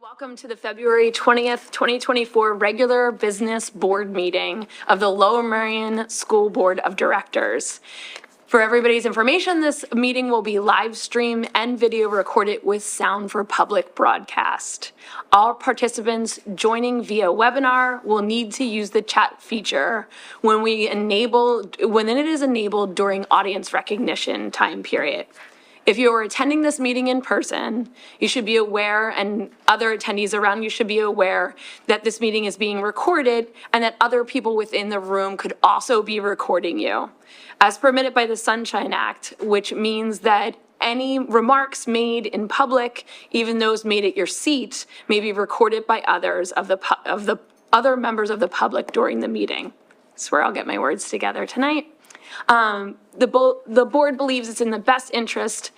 Welcome to the February 20th, 2024 regular business board meeting of the Lower Merion School Board of Directors. For everybody's information, this meeting will be live streamed and video recorded with sound for public broadcast. All participants joining via webinar will need to use the chat feature when it is enabled during audience recognition time period. If you are attending this meeting in person, you should be aware, and other attendees around you should be aware, that this meeting is being recorded and that other people within the room could also be recording you. As permitted by the Sunshine Act, which means that any remarks made in public, even those made at your seat, may be recorded by others of the other members of the public during the meeting. That's where I'll get my words together tonight. The board believes it's in the best interest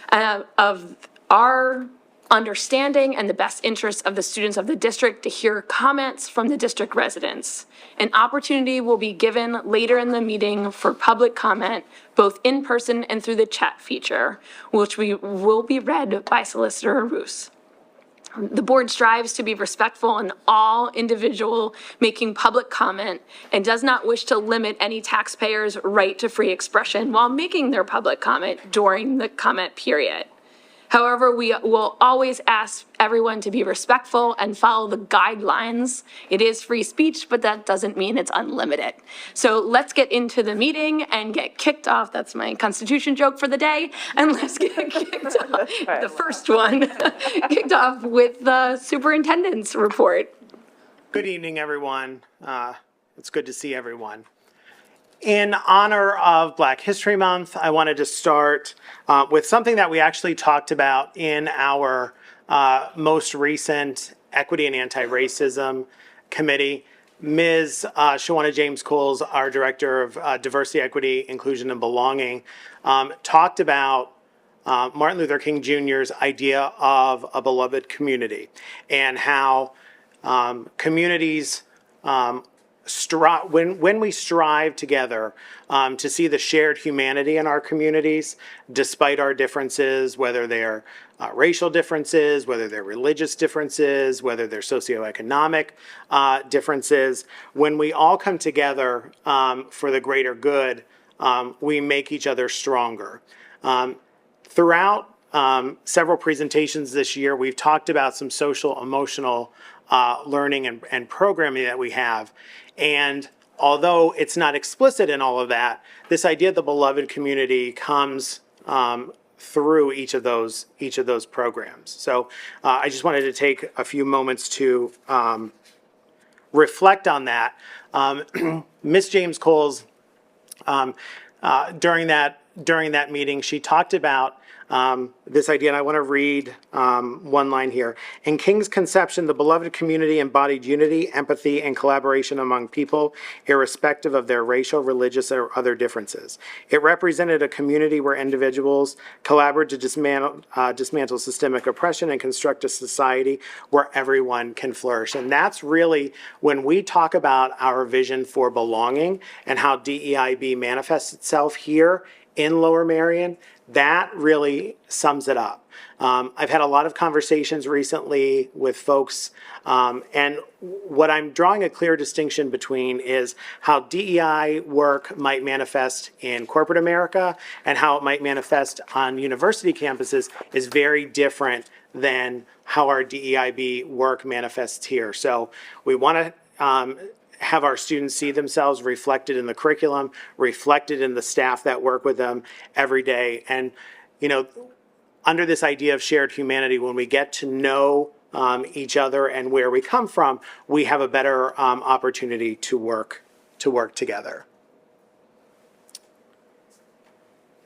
of our understanding and the best interest of the students of the district to hear comments from the district residents. An opportunity will be given later in the meeting for public comment, both in person and through the chat feature, which will be read by Solicitor Roos. The board strives to be respectful in all individual making public comment and does not wish to limit any taxpayer's right to free expression while making their public comment during the comment period. However, we will always ask everyone to be respectful and follow the guidelines. It is free speech, but that doesn't mean it's unlimited. So let's get into the meeting and get kicked off. That's my Constitution joke for the day. And let's get kicked off, the first one, kicked off with the superintendent's report. Good evening, everyone. It's good to see everyone. In honor of Black History Month, I wanted to start with something that we actually talked about in our most recent Equity and Anti-Racism Committee. Ms. Shawana James Coles, our Director of Diversity, Equity, Inclusion, and Belonging, talked about Martin Luther King Jr.'s idea of a beloved community and how communities when we strive together to see the shared humanity in our communities, despite our differences, whether they're racial differences, whether they're religious differences, whether they're socioeconomic differences, when we all come together for the greater good, we make each other stronger. Throughout several presentations this year, we've talked about some social emotional learning and programming that we have. And although it's not explicit in all of that, this idea of the beloved community comes through each of those programs. So I just wanted to take a few moments to reflect on that. Ms. James Coles, during that meeting, she talked about this idea, and I want to read one line here. In King's conception, the beloved community embodied unity, empathy, and collaboration among people, irrespective of their racial, religious, or other differences. It represented a community where individuals collaborated to dismantle systemic oppression and construct a society where everyone can flourish. And that's really when we talk about our vision for belonging and how DEIB manifests itself here in Lower Merion. That really sums it up. I've had a lot of conversations recently with folks, and what I'm drawing a clear distinction between is how DEI work might manifest in corporate America and how it might manifest on university campuses is very different than how our DEIB work manifests here. So we want to have our students see themselves reflected in the curriculum, reflected in the staff that work with them every day. And, you know, under this idea of shared humanity, when we get to know each other and where we come from, we have a better opportunity to work together.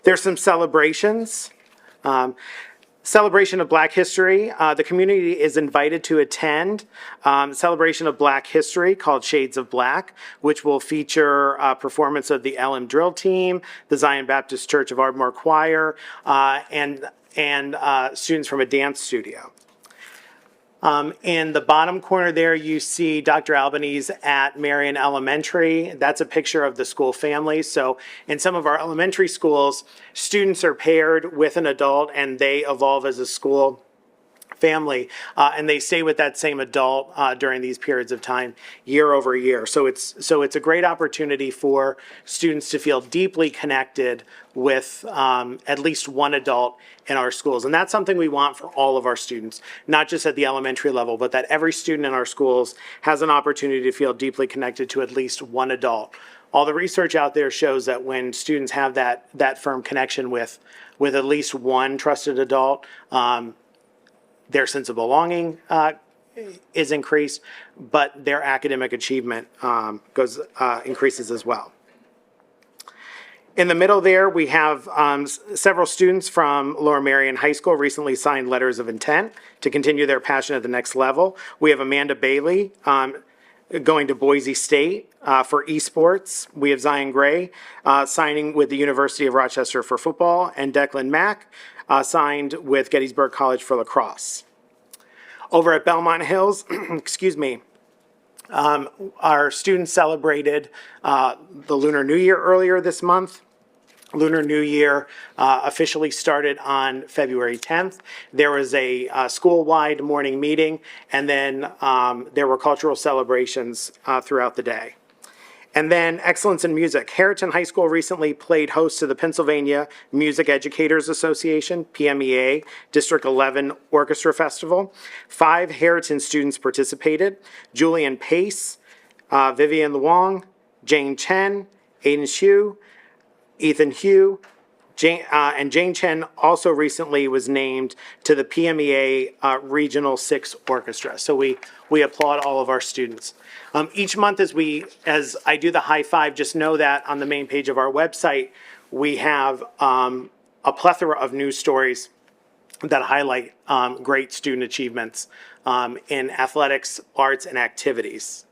There's some celebrations. Celebration of Black History. The community is invited to attend celebration of Black History called Shades of Black, which will feature performance of the LM Drill Team, the Zion Baptist Church of Ardmore Choir, and students from a dance studio. In the bottom corner there, you see Dr. Albanese at Marion Elementary. That's a picture of the school family. So in some of our elementary schools, students are paired with an adult and they evolve as a school family, and they stay with that same adult during these periods of time year over year. So it's a great opportunity for students to feel deeply connected with at least one adult in our schools. And that's something we want for all of our students, not just at the elementary level, but that every student in our schools has an opportunity to feel deeply connected to at least one adult. All the research out there shows that when students have that firm connection with at least one trusted adult, their sense of belonging is increased, but their academic achievement increases as well. In the middle there, we have several students from Lower Merion High School recently signed letters of intent to continue their passion at the next level. We have Amanda Bailey going to Boise State for esports. We have Zion Gray signing with the University of Rochester for football, and Declan Mack signed with Gettysburg College for lacrosse. Over at Belmont Hills, excuse me, our students celebrated the Lunar New Year earlier this month. Lunar New Year officially started on February 10th. There was a school-wide morning meeting, and then there were cultural celebrations throughout the day. And then excellence in music. Harriton High School recently played host to the Pennsylvania Music Educators Association, PMEA, District 11 Orchestra Festival. 5 Harriton students participated: Julian Pace, Vivian Luong, Jane Chen, Aiden Hsu, Ethan Hugh, and Jane Chen also recently was named to the PMEA Regional 6 Orchestra. So we applaud all of our students. Each month as I do the high five, just know that on the main page of our website, we have a plethora of news stories that highlight great student achievements in athletics, arts, and activities.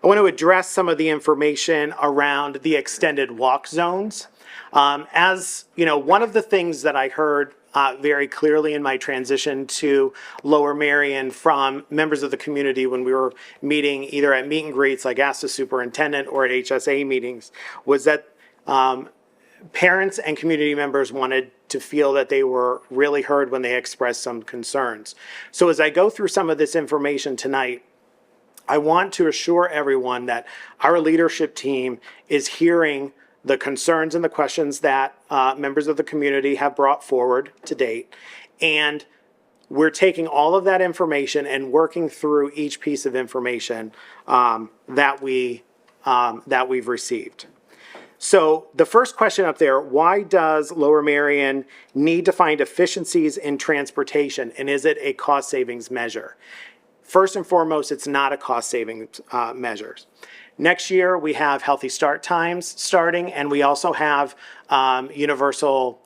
I want to address some of the information around the extended walk zones. As you know, one of the things that I heard very clearly in my transition to Lower Merion from members of the community when we were meeting either at meet and greets like Ask the Superintendent or at HSA meetings was that parents and community members wanted to feel that they were really heard when they expressed some concerns. So as I go through some of this information tonight, I want to assure everyone that our leadership team is hearing the concerns and the questions that members of the community have brought forward to date. And we're taking all of that information and working through each piece of information that we've received. So the first question up there, why does Lower Merion need to find efficiencies in transportation, and is it a cost savings measure? First and foremost, it's not a cost savings measure. Next year, we have Healthy Start Times starting, and we also have universal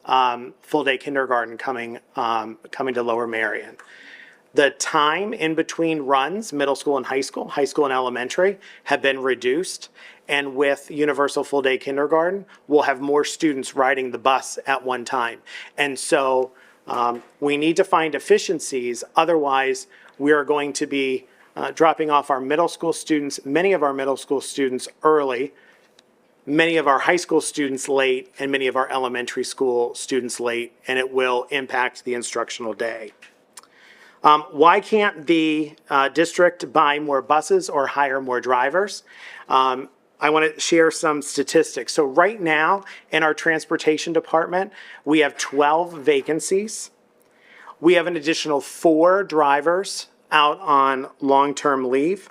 full-day kindergarten coming to Lower Merion. The time in between runs, middle school and high school and elementary, have been reduced. And with universal full-day kindergarten, we'll have more students riding the bus at one time. And so we need to find efficiencies. Otherwise, we are going to be dropping off our middle school students, many of our middle school students early, many of our high school students late, and many of our elementary school students late, and it will impact the instructional day. Why can't the district buy more buses or hire more drivers? I want to share some statistics. So right now in our transportation department, we have 12 vacancies. We have an additional 4 drivers out on long-term leave,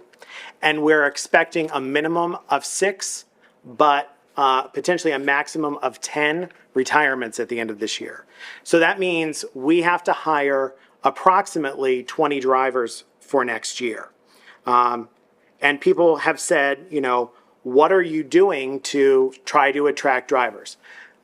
and we're expecting a minimum of 6, but potentially a maximum of 10 retirements at the end of this year. So that means we have to hire approximately 20 drivers for next year. And people have said, you know, what are you doing to try to attract drivers?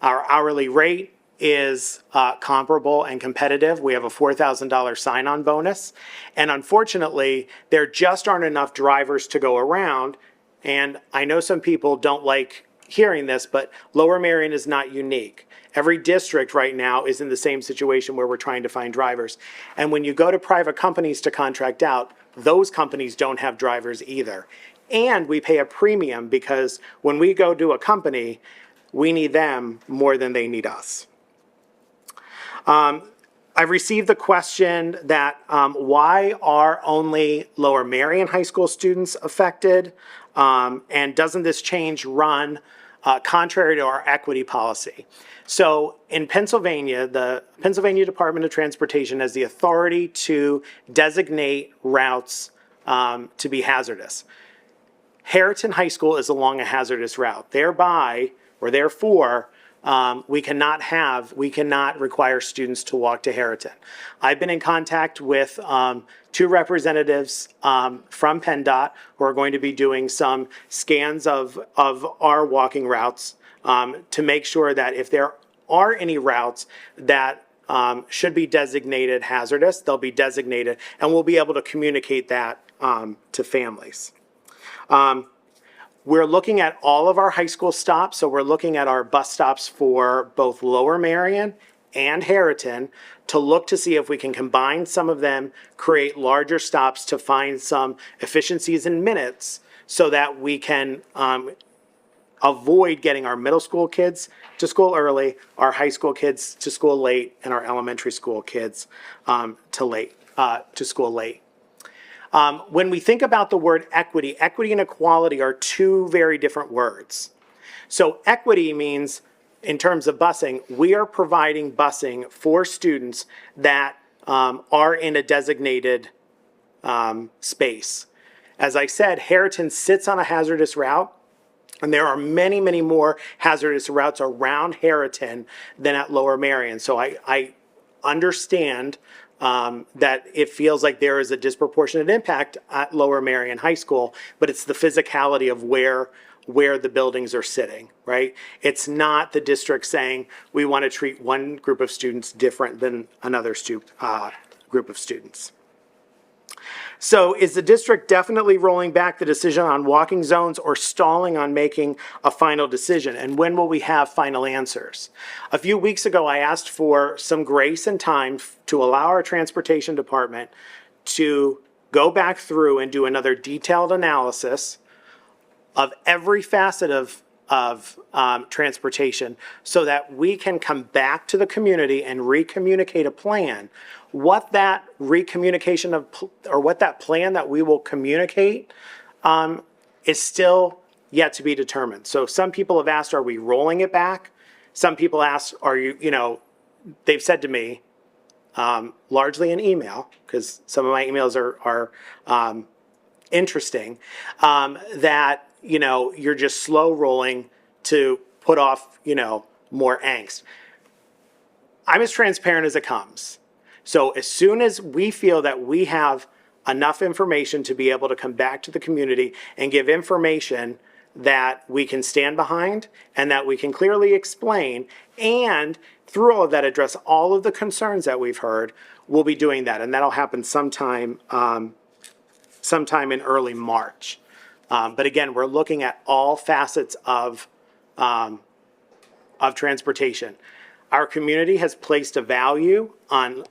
Our hourly rate is comparable and competitive. We have a $4,000 sign-on bonus. And unfortunately, there just aren't enough drivers to go around. And I know some people don't like hearing this, but Lower Merion is not unique. Every district right now is in the same situation where we're trying to find drivers. And when you go to private companies to contract out, those companies don't have drivers either. And we pay a premium because when we go to a company, we need them more than they need us. I've received the question that why are only Lower Merion High School students affected? And doesn't this change run contrary to our equity policy? So in Pennsylvania, the Pennsylvania Department of Transportation has the authority to designate routes to be hazardous. Harriton High School is along a hazardous route. Thereby, or therefore, we cannot require students to walk to Harriton. I've been in contact with two representatives from PennDOT who are going to be doing some scans of our walking routes to make sure that if there are any routes that should be designated hazardous, they'll be designated, and we'll be able to communicate that to families. We're looking at all of our high school stops, so we're looking at our bus stops for both Lower Merion and Harriton to look to see if we can combine some of them, create larger stops to find some efficiencies in minutes so that we can avoid getting our middle school kids to school early, our high school kids to school late, and our elementary school kids to school late. When we think about the word equity, equity and equality are two very different words. So equity means, in terms of busing, we are providing busing for students that are in a designated space. As I said, Harriton sits on a hazardous route, and there are many, many more hazardous routes around Harriton than at Lower Merion. So I understand that it feels like there is a disproportionate impact at Lower Merion High School, but it's the physicality of where the buildings are sitting, right? It's not the district saying we want to treat one group of students different than another group of students. So is the district definitely rolling back the decision on walking zones or stalling on making a final decision? And when will we have final answers? A few weeks ago, I asked for some grace and time to allow our transportation department to go back through and do another detailed analysis of every facet of transportation so that we can come back to the community and recommunicate a plan. What that recommunication or what that plan that we will communicate is still yet to be determined. So some people have asked, are we rolling it back? Some people ask, they've said to me, largely in email, because some of my emails are interesting, that, you're just slow rolling to put off, more angst. I'm as transparent as it comes. So as soon as we feel that we have enough information to be able to come back to the community and give information that we can stand behind and that we can clearly explain, and through all of that address all of the concerns that we've heard, we'll be doing that. And that'll happen sometime in early March. But again, we're looking at all facets of transportation. Our community has placed a value on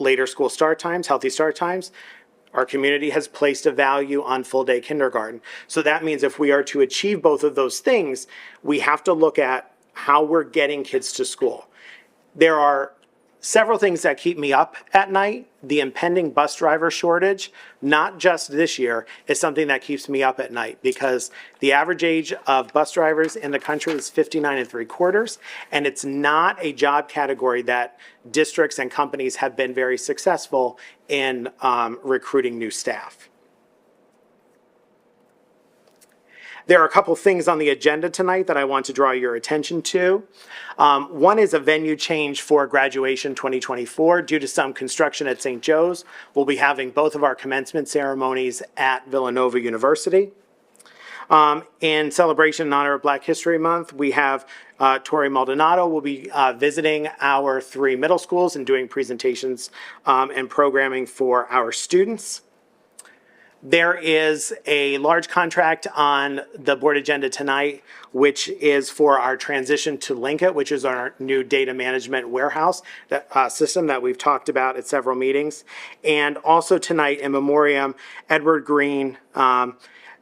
later school start times, healthy start times. Our community has placed a value on full-day kindergarten. So that means if we are to achieve both of those things, we have to look at how we're getting kids to school. There are several things that keep me up at night. The impending bus driver shortage, not just this year, is something that keeps me up at night because the average age of bus drivers in the country is 59 3/4, and it's not a job category that districts and companies have been very successful in recruiting new staff. There are a couple things on the agenda tonight that I want to draw your attention to. One is a venue change for graduation 2024. Due to some construction at St. Joe's, we'll be having both of our commencement ceremonies at Villanova University. In celebration in honor of Black History Month, we have Tori Maldonado will be visiting our 3 middle schools and doing presentations and programming for our students. There is a large contract on the board agenda tonight, which is for our transition to Linkit, which is our new data management warehouse system that we've talked about at several meetings. And also tonight in memoriam, Edward Green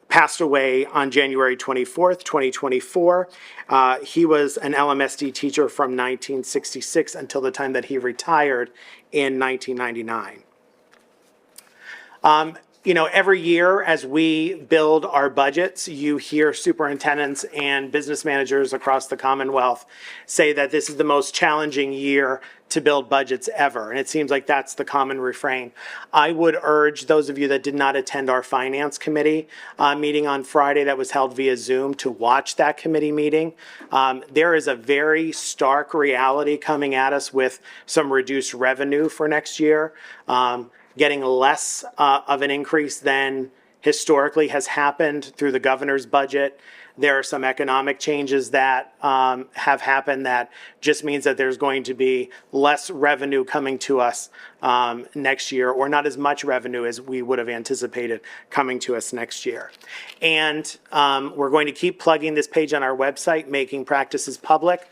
passed away on January 24th, 2024. He was an LMSD teacher from 1966 until the time that he retired in 1999. You know, every year as we build our budgets, you hear superintendents and business managers across the Commonwealth say that this is the most challenging year to build budgets ever. And it seems like that's the common refrain. I would urge those of you that did not attend our finance committee meeting on Friday that was held via Zoom to watch that committee meeting. There is a very stark reality coming at us with some reduced revenue for next year. Getting less of an increase than historically has happened through the governor's budget. There are some economic changes that have happened that just means that there's going to be less revenue coming to us next year, or not as much revenue as we would have anticipated coming to us next year. And we're going to keep plugging this page on our website, Making Practices Public.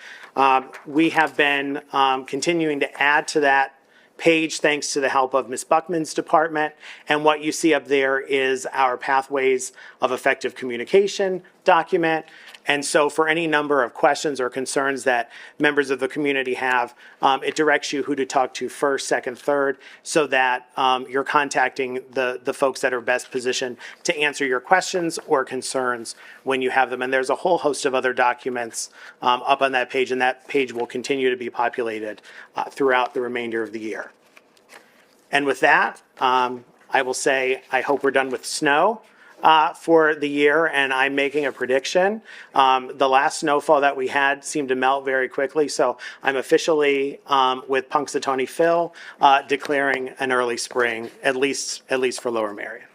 We have been continuing to add to that page thanks to the help of Ms. Buckman's department. And what you see up there is our Pathways of Effective Communication document. And so for any number of questions or concerns that members of the community have, it directs you who to talk to first, second, third, so that you're contacting the folks that are best positioned to answer your questions or concerns when you have them. And there's a whole host of other documents up on that page, and that page will continue to be populated throughout the remainder of the year. And with that, I will say I hope we're done with snow for the year, and I'm making a prediction. The last snowfall that we had seemed to melt very quickly, so I'm officially, with Punxsutawney Phil, declaring an early spring, at least for Lower Merion.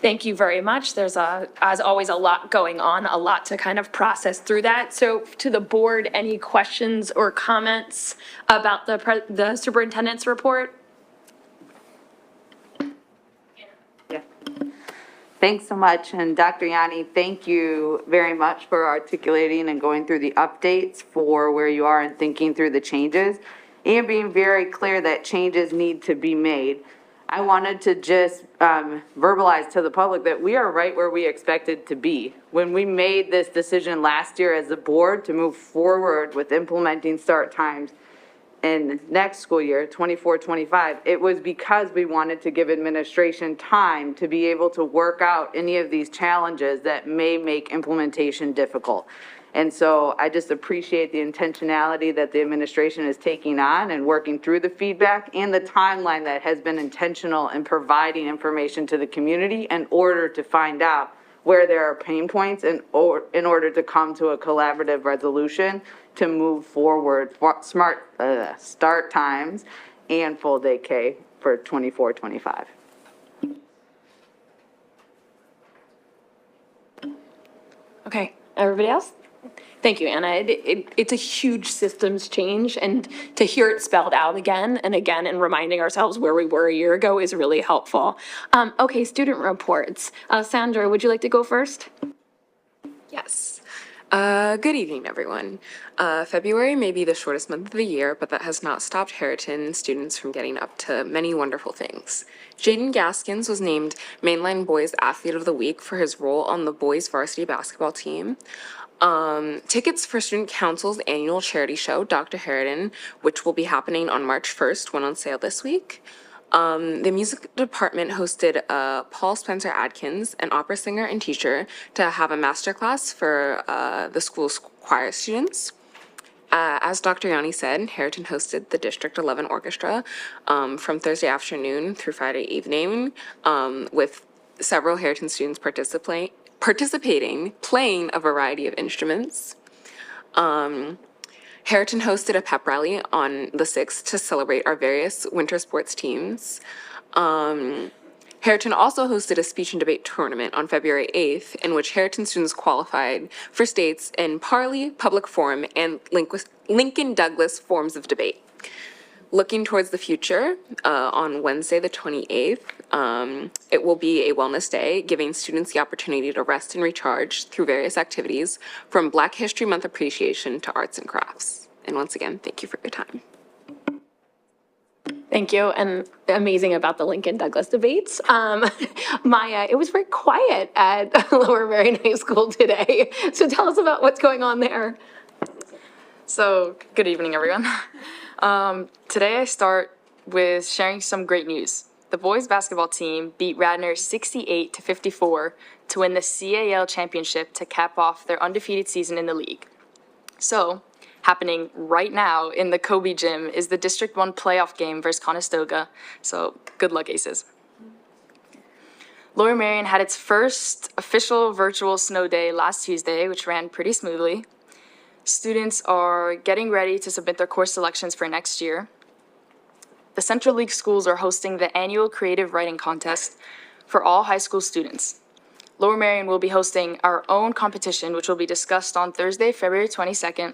Thank you very much. There's, as always, a lot going on, a lot to kind of process through that. So to the board, any questions or comments about the superintendent's report? Yeah. Thanks so much. And Dr. Yanni, thank you very much for articulating and going through the updates for where you are and thinking through the changes and being very clear that changes need to be made. I wanted to just verbalize to the public that we are right where we expected to be. When we made this decision last year as a board to move forward with implementing start times in next school year, 24-25, it was because we wanted to give administration time to be able to work out any of these challenges that may make implementation difficult. And so I just appreciate the intentionality that the administration is taking on and working through the feedback and the timeline that has been intentional in providing information to the community in order to find out where there are pain points in order to come to a collaborative resolution to move forward for smart start times and full day K for 24-25. Okay, everybody else? Thank you, Anna. It's a huge systems change, and to hear it spelled out again and again and reminding ourselves where we were a year ago is really helpful. Okay, student reports. Sandra, would you like to go first? Yes. Good evening, everyone. February may be the shortest month of the year, but that has not stopped Harriton students from getting up to many wonderful things. Jaden Gaskins was named Mainline Boys Athlete of the Week for his role on the boys varsity basketball team. Tickets for Student Council's annual charity show, Dr. Harriton, which will be happening on March 1st, went on sale this week. The music department hosted Paul Spencer Adkins, an opera singer and teacher, to have a masterclass for the school's choir students. As Dr. Yanni said, Harriton hosted the District 11 Orchestra from Thursday afternoon through Friday evening, with several Harriton students participating, playing a variety of instruments. Harriton hosted a pep rally on the 6th to celebrate our various winter sports teams. Harriton also hosted a speech and debate tournament on February 8th, in which Harriton students qualified for states in Parley, Public Forum, and Lincoln Douglas forms of debate. Looking towards the future, on Wednesday, the 28th, it will be a wellness day, giving students the opportunity to rest and recharge through various activities, from Black History Month appreciation to arts and crafts. And once again, thank you for your time. Thank you, and amazing about the Lincoln Douglas debates. It was very quiet at Lower Merion High School today, so tell us about what's going on there. So, good evening, everyone. Today I start with sharing some great news. The boys basketball team beat Radnor 68-54 to win the CAL championship to cap off their undefeated season in the league. So, happening right now in the Kobe gym is the District 1 playoff game versus Conestoga. So, good luck, Aces. Lower Merion had its first official virtual snow day last Tuesday, which ran pretty smoothly. Students are getting ready to submit their course selections for next year. The Central League schools are hosting the annual creative writing contest for all high school students. Lower Merion will be hosting our own competition, which will be discussed on Thursday, February 22nd,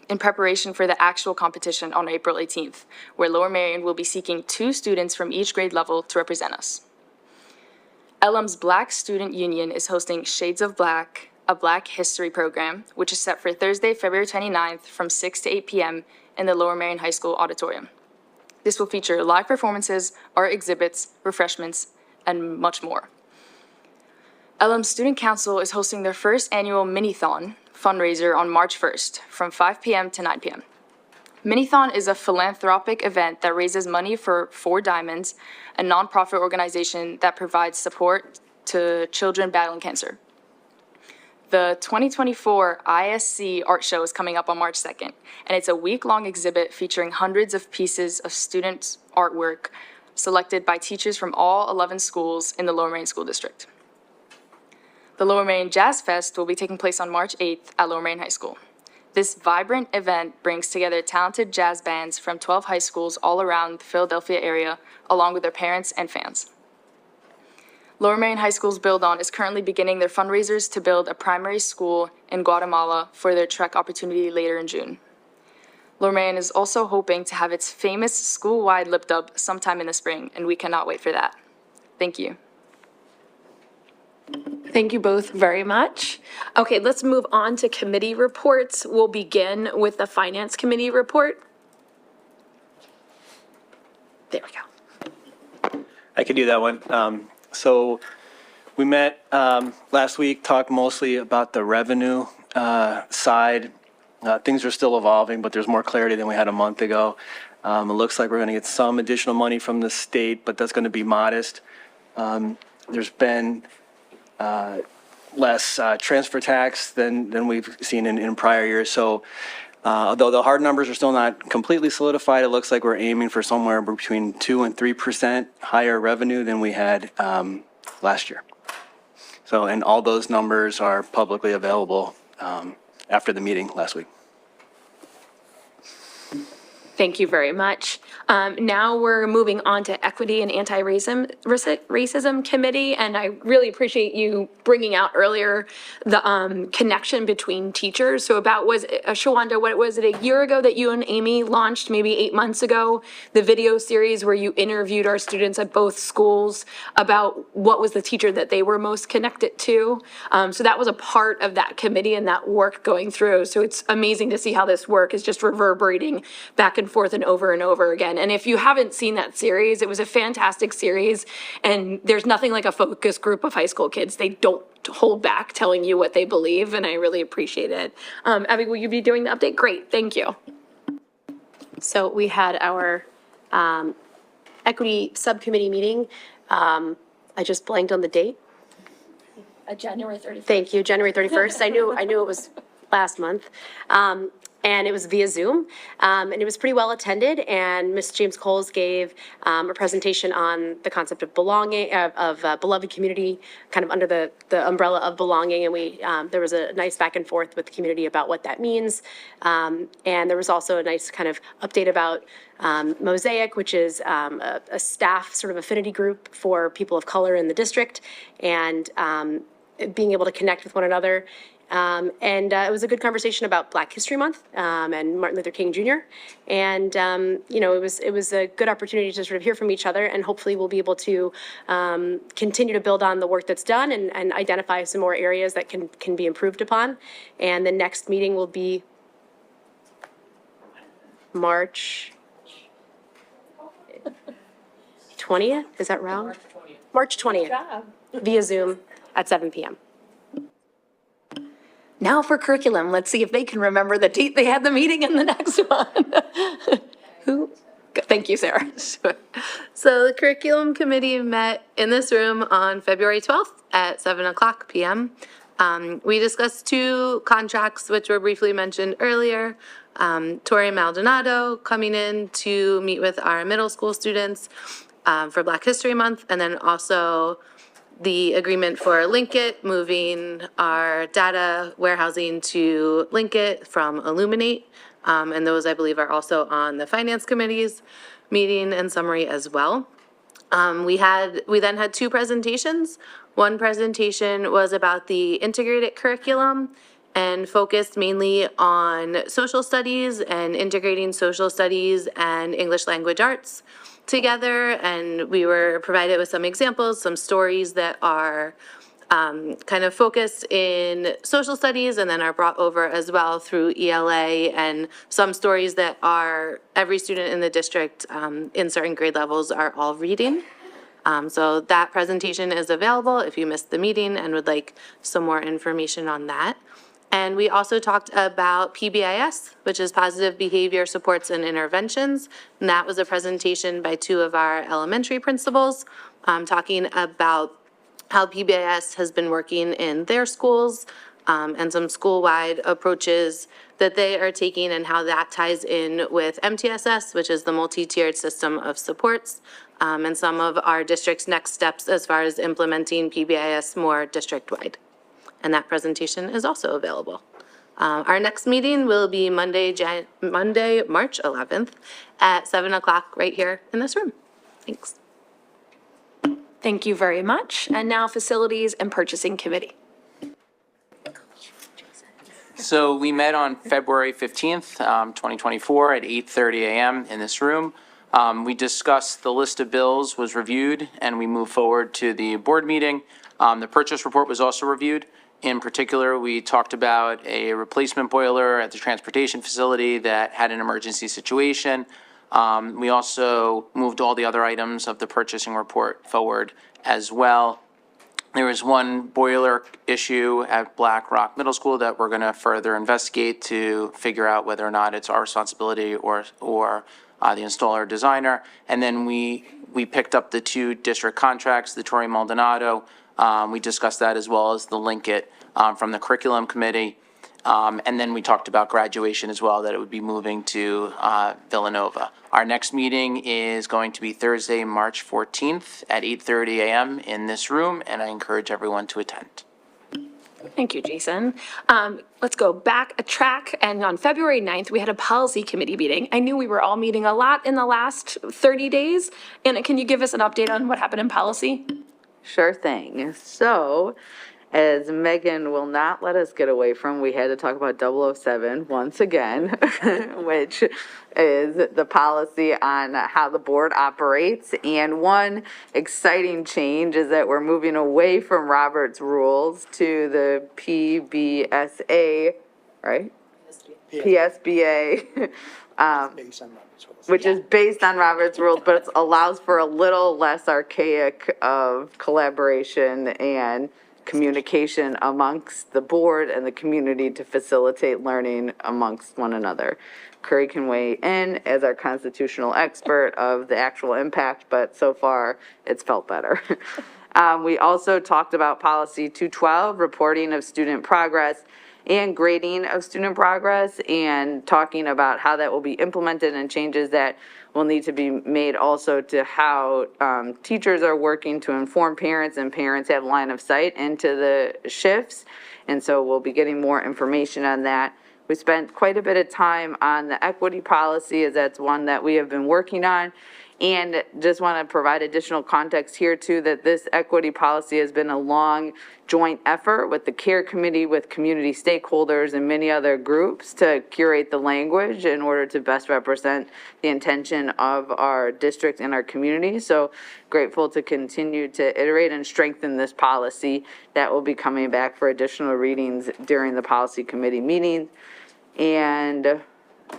in preparation for the actual competition on April 18th, where Lower Merion will be seeking 2 students from each grade level to represent us. Lmsb Black Student Union is hosting Shades of Black, a Black History program, which is set for Thursday, February 29th from 6 to 8 p.m. in the Lower Merion High School auditorium. This will feature live performances, art exhibits, refreshments, and much more. Lmsb Student Council is hosting their first annual Minithon fundraiser on March 1st from 5 p.m. to 9 p.m. Minithon is a philanthropic event that raises money for Four Diamonds, a nonprofit organization that provides support to children battling cancer. The 2024 ISC Art Show is coming up on March 2nd, and it's a week-long exhibit featuring hundreds of pieces of student artwork selected by teachers from all 11 schools in the Lower Merion School District. The Lower Merion Jazz Fest will be taking place on March 8th at Lower Merion High School. This vibrant event brings together talented jazz bands from 12 high schools all around the Philadelphia area, along with their parents and fans. Lower Merion High School's Build On is currently beginning their fundraisers to build a primary school in Guatemala for their trek opportunity later in June. Lower Merion is also hoping to have its famous school-wide lip dub sometime in the spring, and we cannot wait for that. Thank you. Thank you both very much. Okay, let's move on to committee reports. We'll begin with the Finance Committee report. There we go. I could do that one. So we met last week, talked mostly about the revenue side. Things are still evolving, but there's more clarity than we had a month ago. It looks like we're going to get some additional money from the state, but that's going to be modest. There's been less transfer tax than we've seen in prior years. So although the hard numbers are still not completely solidified, it looks like we're aiming for somewhere between 2 and 3% higher revenue than we had last year. So, and all those numbers are publicly available after the meeting last week. Thank you very much. Now we're moving on to Equity and Anti-Racism Committee, and I really appreciate you bringing out earlier the connection between teachers. So Shawanda, what was it, a year ago that you and Amy launched, maybe 8 months ago, the video series where you interviewed our students at both schools about what was the teacher that they were most connected to. So that was a part of that committee and that work going through. So it's amazing to see how this work is just reverberating back and forth and over again. And if you haven't seen that series, it was a fantastic series. And there's nothing like a focus group of high school kids. They don't hold back telling you what they believe, and I really appreciate it. Abby, will you be doing the update? Great, thank you. So we had our equity subcommittee meeting. I just blanked on the date. January 31st. Thank you, January 31st. I knew it was last month. And it was via Zoom, and it was pretty well attended. And Ms. James Coles gave a presentation on the concept of belonging, of beloved community, kind of under the umbrella of belonging. And we there was a nice back and forth with the community about what that means. And there was also a nice kind of update about Mosaic, which is a staff sort of affinity group for people of color in the district, and being able to connect with one another. And it was a good conversation about Black History Month and Martin Luther King Jr. And you know, it was a good opportunity to sort of hear from each other, and hopefully we'll be able to continue to build on the work that's done and identify some more areas that can be improved upon. And the next meeting will be 20th, is that wrong? March 20th. Via Zoom at 7 PM. Now for curriculum, let's see if they can remember the date they had the meeting in the next one. Who? Thank you, Sarah. So the curriculum committee met in this room on February 12th at 7:00 PM. We discussed two contracts, which were briefly mentioned earlier. Tori Maldonado coming in to meet with our middle school students for Black History Month, and then also the agreement for Linkit, moving our data warehousing to Linkit from Illuminate. And those, I believe, are also on the Finance Committee's meeting and summary as well. We then had two presentations. One presentation was about the integrated curriculum and focused mainly on social studies and integrating social studies and English language arts together. And we were provided with some examples, some stories that are kind of focused in social studies and then are brought over as well through ELA, and some stories that are every student in the district in certain grade levels are all reading. So that presentation is available if you missed the meeting and would like some more information on that. And we also talked about PBIS, which is Positive Behavior Supports and Interventions. And that was a presentation by two of our elementary principals, talking about how PBIS has been working in their schools, and some school-wide approaches that they are taking and how that ties in with MTSS, which is the multi-tiered system of supports, and some of our district's next steps as far as implementing PBIS more district-wide. And that presentation is also available. Our next meeting will be Monday, March 11th at 7:00 right here in this room. Thanks. Thank you very much. And now Facilities and Purchasing Committee. So we met on February 15th, 2024 at 8:30 a.m. in this room. We discussed the list of bills was reviewed and we moved forward to the board meeting. The purchase report was also reviewed. In particular, we talked about a replacement boiler at the transportation facility that had an emergency situation. We also moved all the other items of the purchasing report forward as well. There was one boiler issue at Black Rock Middle School that we're going to further investigate to figure out whether or not it's our responsibility or the installer designer. And then we picked up the two district contracts, the Tori Maldonado. We discussed that as well as the Linkit from the curriculum committee. And then we talked about graduation as well, that it would be moving to Villanova. Our next meeting is going to be Thursday, March 14th at 8:30 a.m. in this room, and I encourage everyone to attend. Thank you, Jason. Let's go back a track. And on February 9th, we had a policy committee meeting. I knew we were all meeting a lot in the last 30 days. Anna, can you give us an update on what happened in policy? Sure thing. So, as Megan will not let us get away from, we had to talk about 007 once again, which is the policy on how the board operates. And one exciting change is that we're moving away from Robert's rules to the PBSA, right? PSBA. Which is based on Robert's rules, but it allows for a little less archaic of collaboration and communication amongst the board and the community to facilitate learning amongst one another. Curry can weigh in as our constitutional expert of the actual impact, but so far it's felt better. We also talked about policy 212, reporting of student progress and grading of student progress, and talking about how that will be implemented and changes that will need to be made also to how teachers are working to inform parents, and parents have line of sight into the shifts. And so we'll be getting more information on that. We spent quite a bit of time on the equity policy, as that's one that we have been working on. And just want to provide additional context here too, that this equity policy has been a long joint effort with the CARE committee, with community stakeholders and many other groups to curate the language in order to best represent the intention of our district and our community. So grateful to continue to iterate and strengthen this policy. That will be coming back for additional readings during the policy committee meeting. And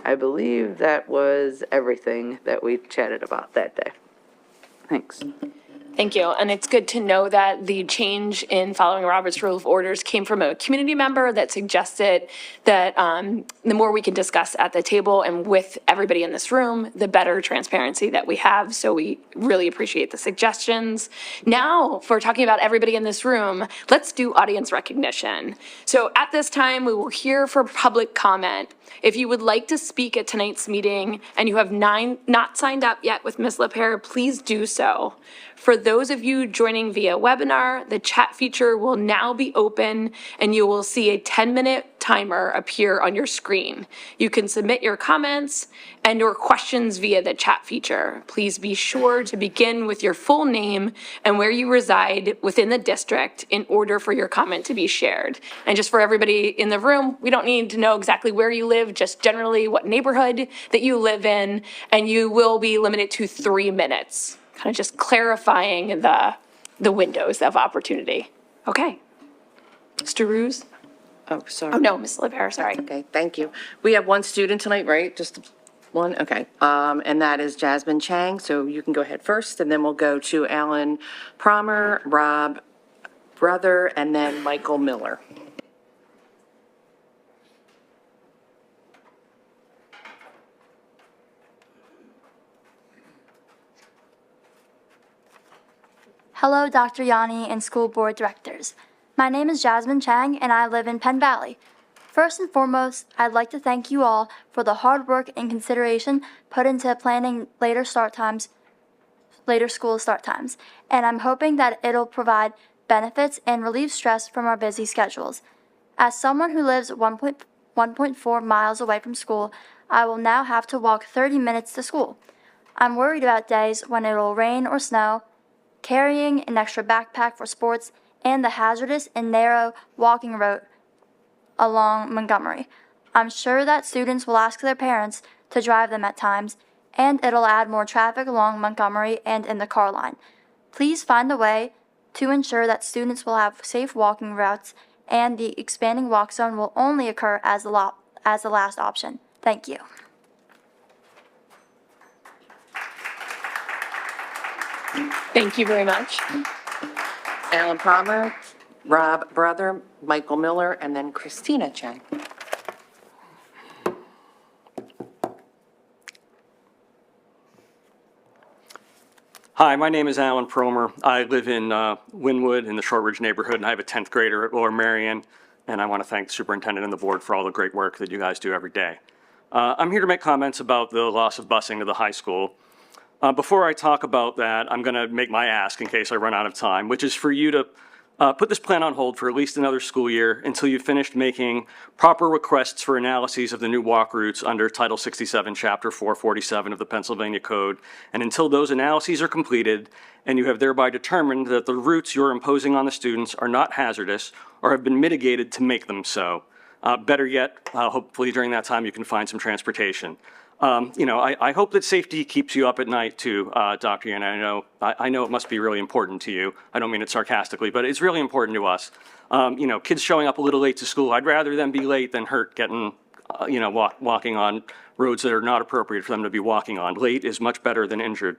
I believe that was everything that we chatted about that day. Thanks. Thank you. And it's good to know that the change in following Robert's Rule of Orders came from a community member that suggested that the more we can discuss at the table and with everybody in this room, the better transparency that we have. So we really appreciate the suggestions. Now, for talking about everybody in this room, let's do audience recognition. So at this time, we will hear for public comment. If you would like to speak at tonight's meeting and you have not signed up yet with Ms. LaPere, please do so. For those of you joining via webinar, the chat feature will now be open and you will see a 10-minute timer appear on your screen. You can submit your comments and or questions via the chat feature. Please be sure to begin with your full name and where you reside within the district in order for your comment to be shared. And just for everybody in the room, we don't need to know exactly where you live, just generally what neighborhood that you live in, and you will be limited to 3 minutes. Kind of just clarifying the windows of opportunity. Okay. Mr. Ruse? Oh, sorry. Oh, no, Ms. LaPere, sorry. Okay, thank you. We have one student tonight, right? Just one? Okay. And that is Jasmine Chang. So you can go ahead first, and then we'll go to Alan Promer, Rob Brother, and then Michael Miller. Hello, Dr. Yanni and school board directors. My name is Jasmine Chang, and I live in Penn Valley. First and foremost, I'd like to thank you all for the hard work and consideration put into planning later school start times, and I'm hoping that it'll provide benefits and relieve stress from our busy schedules. As someone who lives 1.4 miles away from school, I will now have to walk 30 minutes to school. I'm worried about days when it'll rain or snow, carrying an extra backpack for sports, and the hazardous and narrow walking route along Montgomery. I'm sure that students will ask their parents to drive them at times, and it'll add more traffic along Montgomery and in the car line. Please find a way to ensure that students will have safe walking routes, and the expanding walk zone will only occur as the last option. Thank you. Thank you very much. Alan Promer, Rob Brother, Michael Miller, and then Christina Chang. Hi, my name is Alan Promer. I live in Wynwood in the Shortridge neighborhood, and I have a 10th grader at Lower Merion, and I want to thank the superintendent and the board for all the great work that you guys do every day. I'm here to make comments about the loss of busing to the high school. Before I talk about that, I'm going to make my ask in case I run out of time, which is for you to put this plan on hold for at least another school year until you've finished making proper requests for analyses of the new walk routes under Title 67, Chapter 447 of the Pennsylvania Code, and until those analyses are completed and you have thereby determined that the routes you're imposing on the students are not hazardous or have been mitigated to make them so. Better yet, hopefully during that time you can find some transportation. I hope that safety keeps you up at night too, Dr. Yan. I know it must be really important to you. I don't mean it sarcastically, but it's really important to us. Kids showing up a little late to school, I'd rather them be late than hurt getting, walking on roads that are not appropriate for them to be walking on. Late is much better than injured.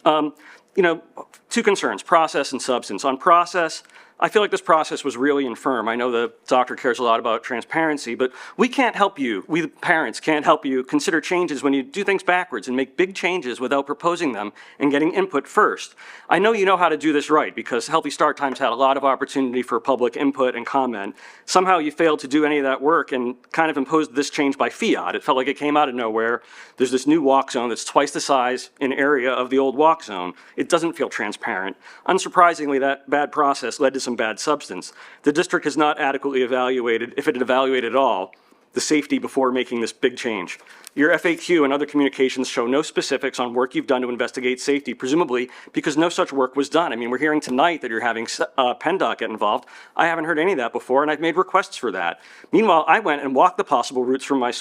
Two concerns, process and substance. On process, I feel like this process was really infirm. I know the doctor cares a lot about transparency, but we can't help you, we the parents can't help you consider changes when you do things backwards and make big changes without proposing them and getting input first. I know you know how to do this right because Healthy Start Times had a lot of opportunity for public input and comment. Somehow you failed to do any of that work and kind of imposed this change by fiat. It felt like it came out of nowhere. There's this new walk zone that's twice the size in area of the old walk zone. It doesn't feel transparent. Unsurprisingly, that bad process led to some bad substance. The district has not adequately evaluated, if it had evaluated at all, the safety before making this big change. Your FAQ and other communications show no specifics on work you've done to investigate safety, presumably because no such work was done. I mean, we're hearing tonight that you're having PennDOT get involved. I haven't heard any of that before, and I've made requests for that. Meanwhile, I went and walked the possible routes from my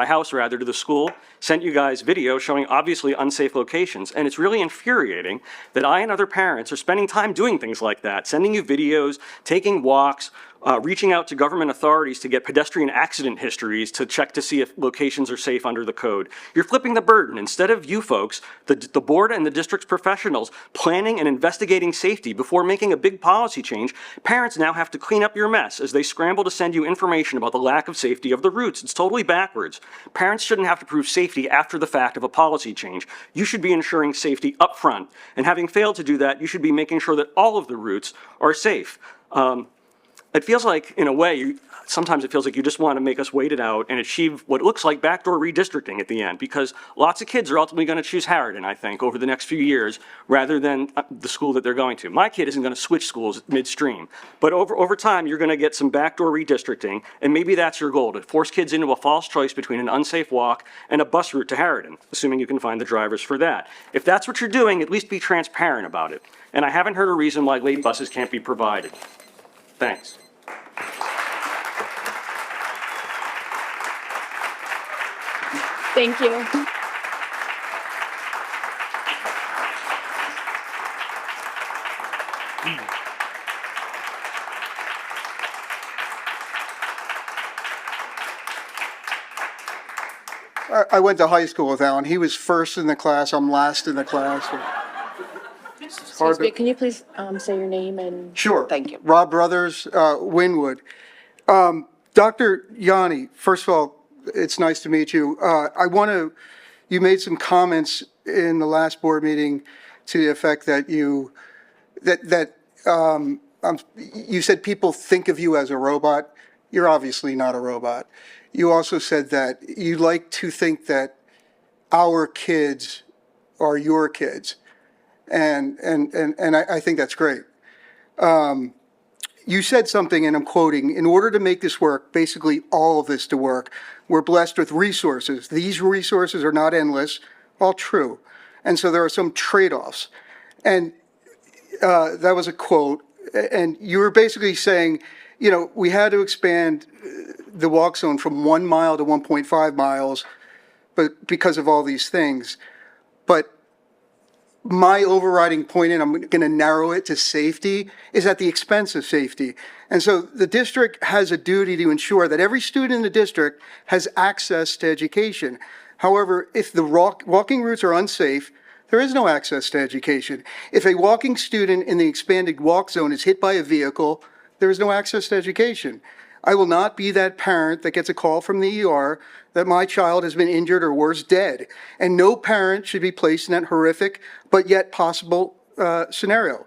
house to the school, sent you guys video showing obviously unsafe locations, and it's really infuriating that I and other parents are spending time doing things like that, sending you videos, taking walks, reaching out to government authorities to get pedestrian accident histories to check to see if locations are safe under the code. You're flipping the burden. Instead of you folks, the board and the district's professionals planning and investigating safety before making a big policy change, parents now have to clean up your mess as they scramble to send you information about the lack of safety of the routes. It's totally backwards. Parents shouldn't have to prove safety after the fact of a policy change. You should be ensuring safety up front. And having failed to do that, you should be making sure that all of the routes are safe. It feels like, in a way, sometimes it feels like you just want to make us wait it out and achieve what looks like backdoor redistricting at the end, because lots of kids are ultimately going to choose Harridan, I think, over the next few years, rather than the school that they're going to. My kid isn't going to switch schools midstream, but over time, you're going to get some backdoor redistricting, and maybe that's your goal, to force kids into a false choice between an unsafe walk and a bus route to Harridan, assuming you can find the drivers for that. If that's what you're doing, at least be transparent about it. And I haven't heard a reason why late buses can't be provided. Thanks. Thank you. I went to high school with Alan. He was first in the class. I'm last in the class. Excuse me, can you please say your name and? Sure. Thank you. Rob Brothers, Winwood. Dr. Yanni, first of all, it's nice to meet you. You made some comments in the last board meeting to the effect that you said people think of you as a robot. You're obviously not a robot. You also said that you like to think that our kids are your kids. And I think that's great. You said something, and I'm quoting, in order to make this work, basically all of this to work, we're blessed with resources. These resources are not endless, all true. And so there are some trade-offs. And that was a quote. And you were basically saying, you know, we had to expand the walk zone from 1 mile to 1.5 miles, but because of all these things. But my overriding point, and I'm going to narrow it to safety, is at the expense of safety. And so the district has a duty to ensure that every student in the district has access to education. However, if the walking routes are unsafe, there is no access to education. If a walking student in the expanded walk zone is hit by a vehicle, there is no access to education. I will not be that parent that gets a call from the ER that my child has been injured or worse, dead. And no parent should be placed in that horrific but yet possible scenario.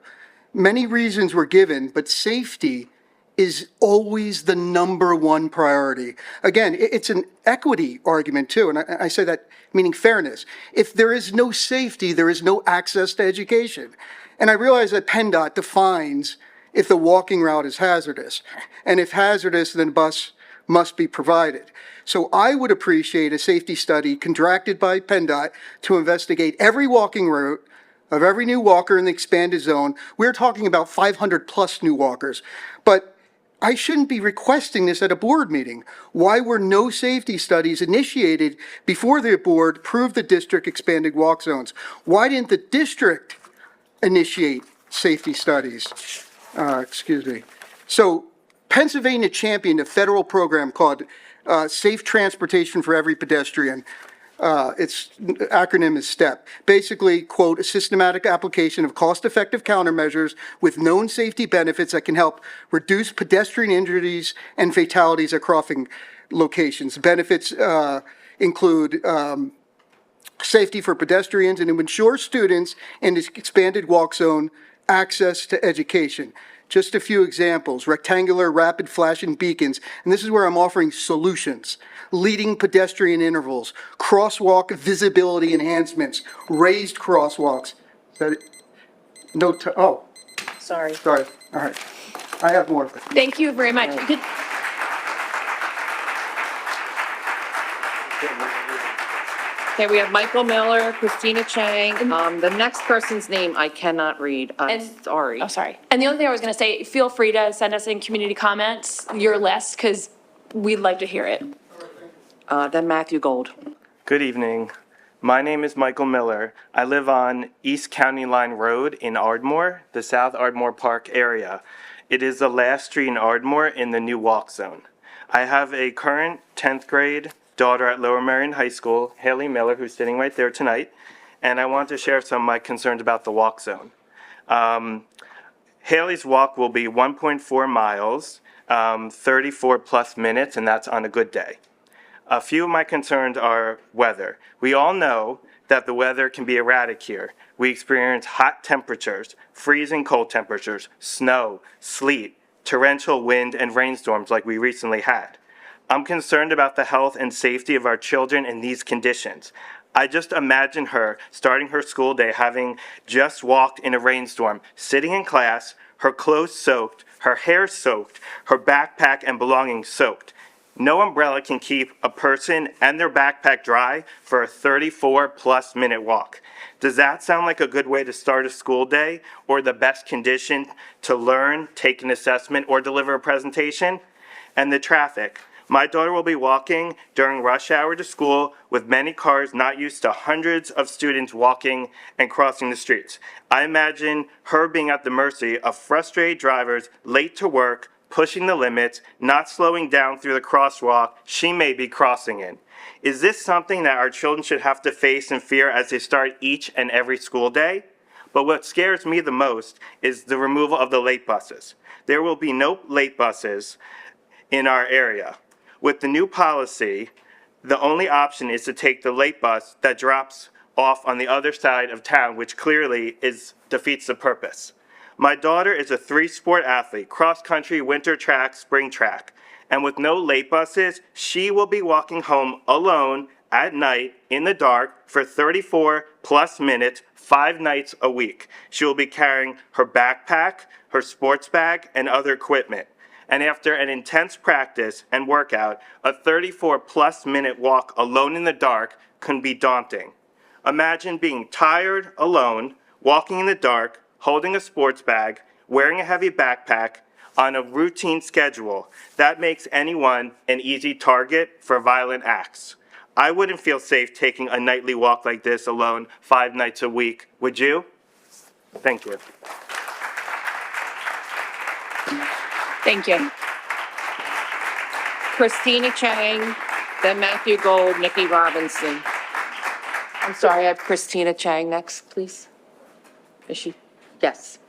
Many reasons were given, but safety is always the #1 priority. Again, it's an equity argument too, and I say that meaning fairness. If there is no safety, there is no access to education. And I realize that PennDOT defines if the walking route is hazardous. And if hazardous, then bus must be provided. So I would appreciate a safety study contracted by PennDOT to investigate every walking route of every new walker in the expanded zone. We're talking about 500 plus new walkers. But I shouldn't be requesting this at a board meeting. Why were no safety studies initiated before the board approved the district expanded walk zones? Why didn't the district initiate safety studies? Excuse me. So Pennsylvania championed a federal program called Safe Transportation for Every Pedestrian. Its acronym is STEP. Basically, quote, a systematic application of cost-effective countermeasures with known safety benefits that can help reduce pedestrian injuries and fatalities at crossing locations. Benefits include safety for pedestrians and to ensure students in this expanded walk zone access to education. Just a few examples: rectangular rapid flashing beacons, and this is where I'm offering solutions. Leading pedestrian intervals, crosswalk visibility enhancements, raised crosswalks. Is that it? No, oh. Sorry. Sorry, all right. I have more. Thank you very much. You could- Okay, we have Michael Miller, Christina Chang. The next person's name I cannot read. I'm sorry. Oh, sorry. And the other thing I was going to say, feel free to send us in community comments your list, because we'd like to hear it. Then Matthew Gold. Good evening. My name is Michael Miller. I live on East County Line Road in Ardmore, the South Ardmore Park area. It is the last street in Ardmore in the new walk zone. I have a current 10th grade daughter at Lower Merion High School, Haley Miller, who's sitting right there tonight, and I want to share some of my concerns about the walk zone. Haley's walk will be 1.4 miles, 34 plus minutes, and that's on a good day. A few of my concerns are weather. We all know that the weather can be erratic here. We experience hot temperatures, freezing cold temperatures, snow, sleet, torrential wind, and rainstorms like we recently had. I'm concerned about the health and safety of our children in these conditions. I just imagine her starting her school day having just walked in a rainstorm, sitting in class, her clothes soaked, her hair soaked, her backpack and belongings soaked. No umbrella can keep a person and their backpack dry for a 34-plus minute walk. Does that sound like a good way to start a school day or the best condition to learn, take an assessment, or deliver a presentation? And the traffic. My daughter will be walking during rush hour to school with many cars not used to hundreds of students walking and crossing the streets. I imagine her being at the mercy of frustrated drivers late to work, pushing the limits, not slowing down through the crosswalk she may be crossing in. Is this something that our children should have to face and fear as they start each and every school day? But what scares me the most is the removal of the late buses. There will be no late buses in our area. With the new policy, the only option is to take the late bus that drops off on the other side of town, which clearly defeats the purpose. My daughter is a 3-sport athlete, cross-country, winter track, spring track, and with no late buses, she will be walking home alone at night in the dark for 34-plus minutes, 5 nights a week. She will be carrying her backpack, her sports bag, and other equipment. And after an intense practice and workout, a 34-plus minute walk alone in the dark can be daunting. Imagine being tired, alone, walking in the dark, holding a sports bag, wearing a heavy backpack, on a routine schedule. That makes anyone an easy target for violent acts. I wouldn't feel safe taking a nightly walk like this alone 5 nights a week. Would you? Thank you. Thank you. Christina Chang, then Matthew Gold, Nikki Robinson. I'm sorry, I have Christina Chang next, please. Is she? Yes.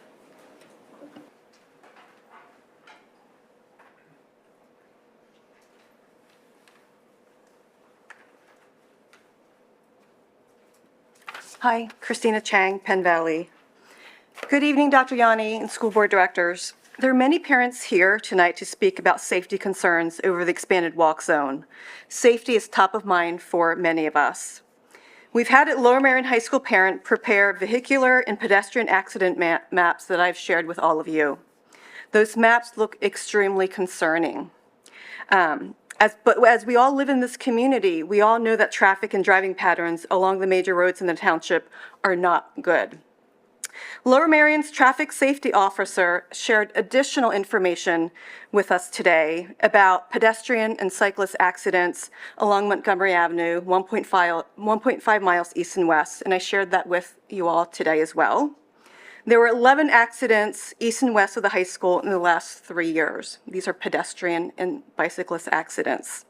Hi, Christina Chang, Penn Valley. Good evening, Dr. Yanni and school board directors. There are many parents here tonight to speak about safety concerns over the expanded walk zone. Safety is top of mind for many of us. We've had a Lower Merion High School parent prepare vehicular and pedestrian accident maps that I've shared with all of you. Those maps look extremely concerning. But as we all live in this community, we all know that traffic and driving patterns along the major roads in the township are not good. Lower Merion's traffic safety officer shared additional information with us today about pedestrian and cyclist accidents along Montgomery Avenue, 1.5 miles east and west, and I shared that with you all today as well. There were 11 accidents east and west of the high school in the last 3 years. These are pedestrian and bicyclist accidents.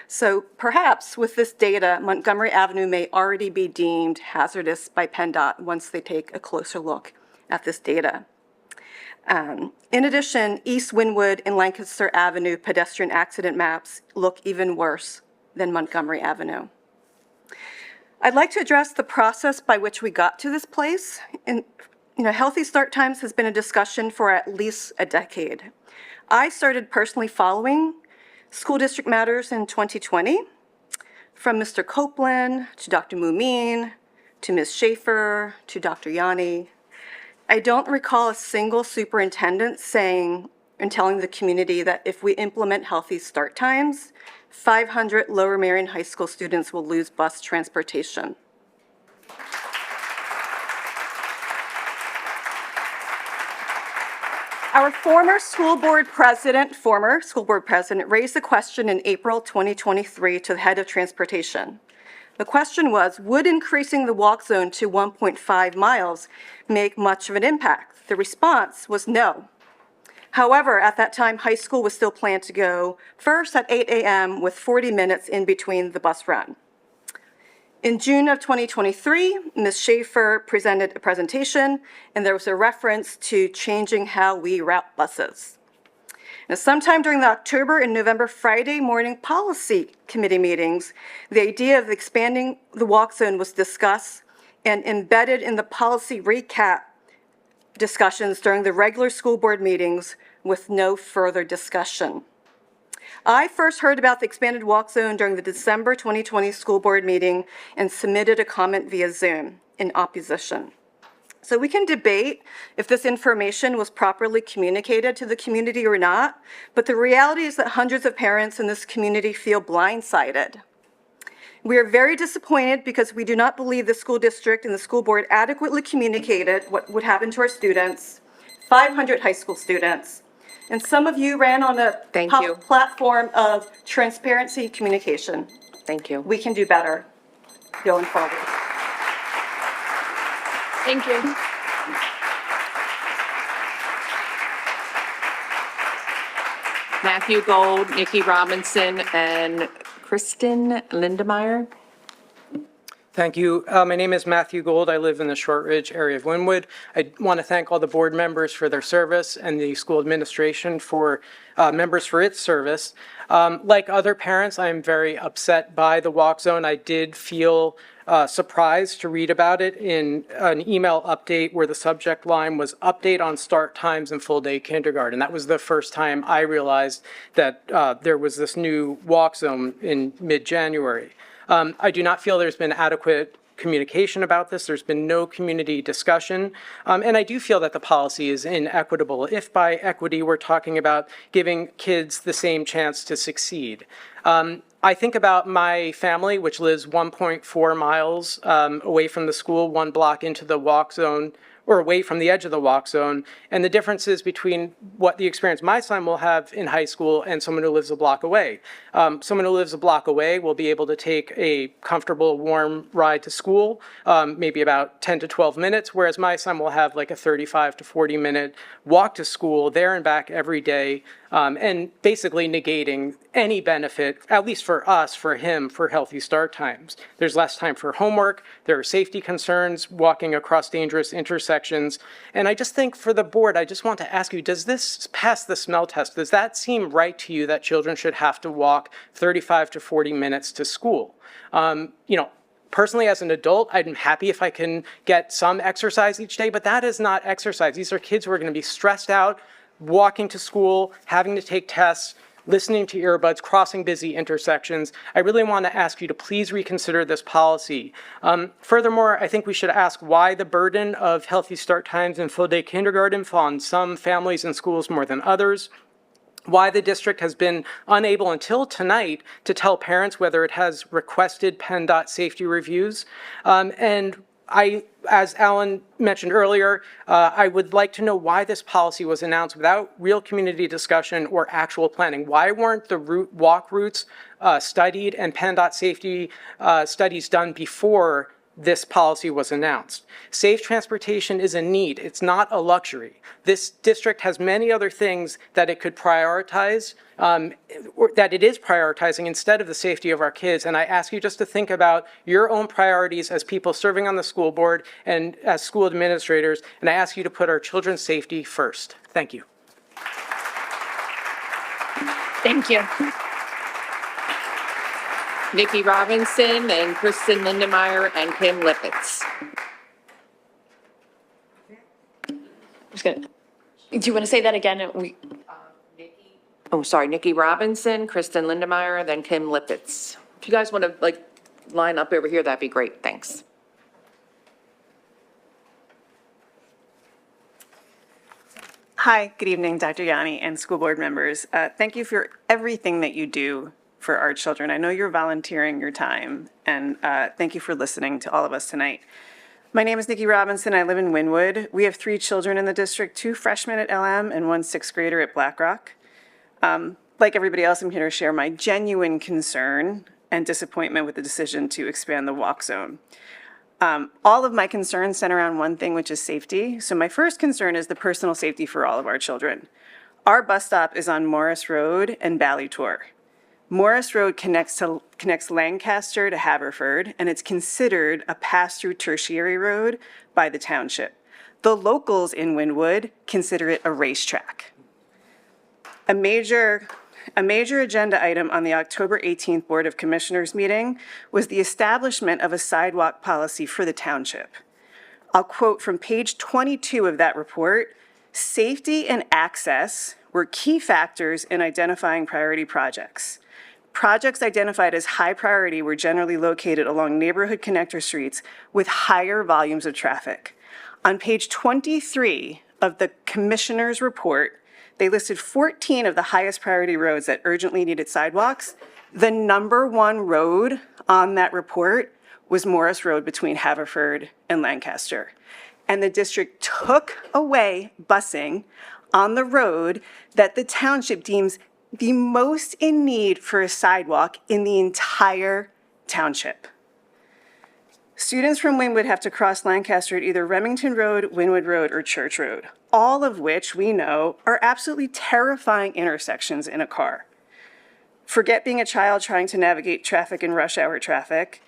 So perhaps with this data, Montgomery Avenue may already be deemed hazardous by PennDOT once they take a closer look at this data. In addition, East Wynwood and Lancaster Avenue pedestrian accident maps look even worse than Montgomery Avenue. I'd like to address the process by which we got to this place. Healthy start times has been a discussion for at least a decade. I started personally following School District Matters in 2020, from Mr. Copeland to Dr. Mumeen to Ms. Schaefer to Dr. Yanni. I don't recall a single superintendent saying and telling the community that if we implement healthy start times, 500 Lower Merion High School students will lose bus transportation. Our former school board president raised the question in April 2023 to the head of transportation. The question was, would increasing the walk zone to 1.5 miles make much of an impact? The response was no. However, at that time, high school was still planned to go first at 8 a.m. with 40 minutes in between the bus run. In June of 2023, Ms. Schaefer presented a presentation, and there was a reference to changing how we route buses. Now, sometime during the October and November Friday morning policy committee meetings, the idea of expanding the walk zone was discussed and embedded in the policy recap discussions during the regular school board meetings with no further discussion. I first heard about the expanded walk zone during the December 2020 school board meeting and submitted a comment via Zoom in opposition. So we can debate if this information was properly communicated to the community or not, but the reality is that hundreds of parents in this community feel blindsided. We are very disappointed because we do not believe the school district and the school board adequately communicated what would happen to our students, 500 high school students. And some of you ran on a platform of transparency communication. Thank you. We can do better going forward. Thank you. Matthew Gold, Nikki Robinson, and Kristen Lindemeyer. Thank you. My name is Matthew Gold. I live in the Shortridge area of Wynwood. I want to thank all the board members for their service and the school administration for members for its service. Like other parents, I am very upset by the walk zone. I did feel surprised to read about it in an email update where the subject line was update on start times in full day kindergarten. That was the first time I realized that there was this new walk zone in mid-January. I do not feel there's been adequate communication about this. There's been no community discussion. And I do feel that the policy is inequitable. If by equity we're talking about giving kids the same chance to succeed. I think about my family, which lives 1.4 miles away from the school, 1 block into the walk zone, or away from the edge of the walk zone, and the differences between what the experience my son will have in high school and someone who lives a block away. Someone who lives a block away will be able to take a comfortable, warm ride to school, maybe about 10 to 12 minutes, whereas my son will have like a 35 to 40 minute walk to school there and back every day, and basically negating any benefit, at least for us, for him, for healthy start times. There's less time for homework, there are safety concerns, walking across dangerous intersections, and I just think for the board, I just want to ask you, does this pass the smell test? Does that seem right to you that children should have to walk 35 to 40 minutes to school? Personally, as an adult, I'm happy if I can get some exercise each day, but that is not exercise. These are kids who are going to be stressed out, walking to school, having to take tests, listening to earbuds, crossing busy intersections. I really want to ask you to please reconsider this policy. Furthermore, I think we should ask why the burden of healthy start times in full day kindergarten fall on some families and schools more than others. Why the district has been unable until tonight to tell parents whether it has requested PennDOT safety reviews. As Alan mentioned earlier, I would like to know why this policy was announced without real community discussion or actual planning. Why weren't the walk routes studied and PennDOT safety studies done before this policy was announced? Safe transportation is a need. It's not a luxury. This district has many other things that it could prioritize, or that it is prioritizing instead of the safety of our kids. And I ask you just to think about your own priorities as people serving on the school board and as school administrators. And I ask you to put our children's safety first. Thank you. Thank you. Nikki Robinson and Kristen Lindemeyer and Kim Lippitz. Do you want to say that again? Nikki Robinson, Kristen Lindemeyer, then Kim Lippitz. If you guys want to line up over here, that'd be great. Thanks. Hi, good evening, Dr. Yanni and school board members. Thank you for everything that you do for our children. I know you're volunteering your time, and thank you for listening to all of us tonight. My name is Nikki Robinson. I live in Wynwood. We have 3 children in the district, 2 freshmen at LM and 1 6th grader at Blackrock. Like everybody else, I'm here to share my genuine concern and disappointment with the decision to expand the walk zone. All of my concerns center around one thing, which is safety. So my first concern is the personal safety for all of our children. Our bus stop is on Morris Road and Ballytor. Morris Road connects Lancaster to Haverford, and it's considered a pass-through tertiary road by the township. The locals in Wynwood consider it a racetrack. A major agenda item on the October 18th Board of Commissioners meeting was the establishment of a sidewalk policy for the township. I'll quote from page 22 of that report, "Safety and access were key factors in identifying priority projects. Projects identified as high priority were generally located along neighborhood connector streets with higher volumes of traffic." On page 23 of the commissioner's report, they listed 14 of the highest priority roads that urgently needed sidewalks. The number one road on that report was Morris Road between Haverford and Lancaster. And the district took away busing on the road that the township deems the most in need for a sidewalk in the entire township. Students from Wynwood have to cross Lancaster at either Remington Road, Wynwood Road, or Church Road, all of which we know are absolutely terrifying intersections in a car. Forget being a child trying to navigate traffic and rush hour traffic.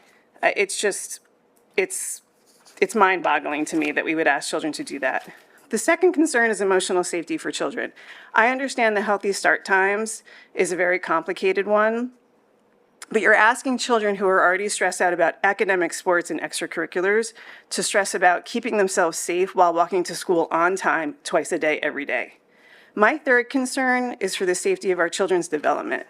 It's mind-boggling to me that we would ask children to do that. The second concern is emotional safety for children. I understand the healthy start times is a very complicated one, but you're asking children who are already stressed out about academic, sports, and extracurriculars to stress about keeping themselves safe while walking to school on time twice a day, every day. My third concern is for the safety of our children's development.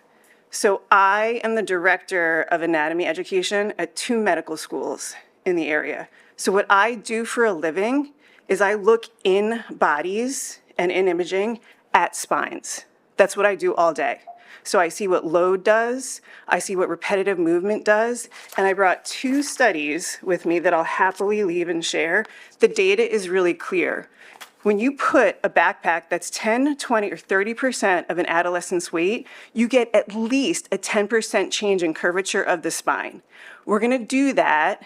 So I am the director of anatomy education at 2 medical schools in the area. So what I do for a living is I look in bodies and in imaging at spines. That's what I do all day. So I see what load does, I see what repetitive movement does, and I brought 2 studies with me that I'll happily leave and share. The data is really clear. When you put a backpack that's 10, 20, or 30% of an adolescent's weight, you get at least a 10% change in curvature of the spine. We're gonna do that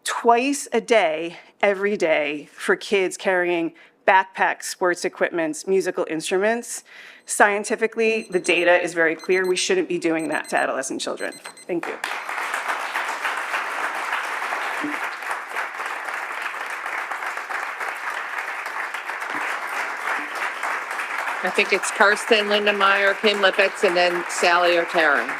twice a day, every day, for kids carrying backpacks, sports equipment, musical instruments. Scientifically, the data is very clear. We shouldn't be doing that to adolescent children. Thank you. I think it's Kirsten, Linda Meyer, Kim Lippitz, and then Sally O'Terran.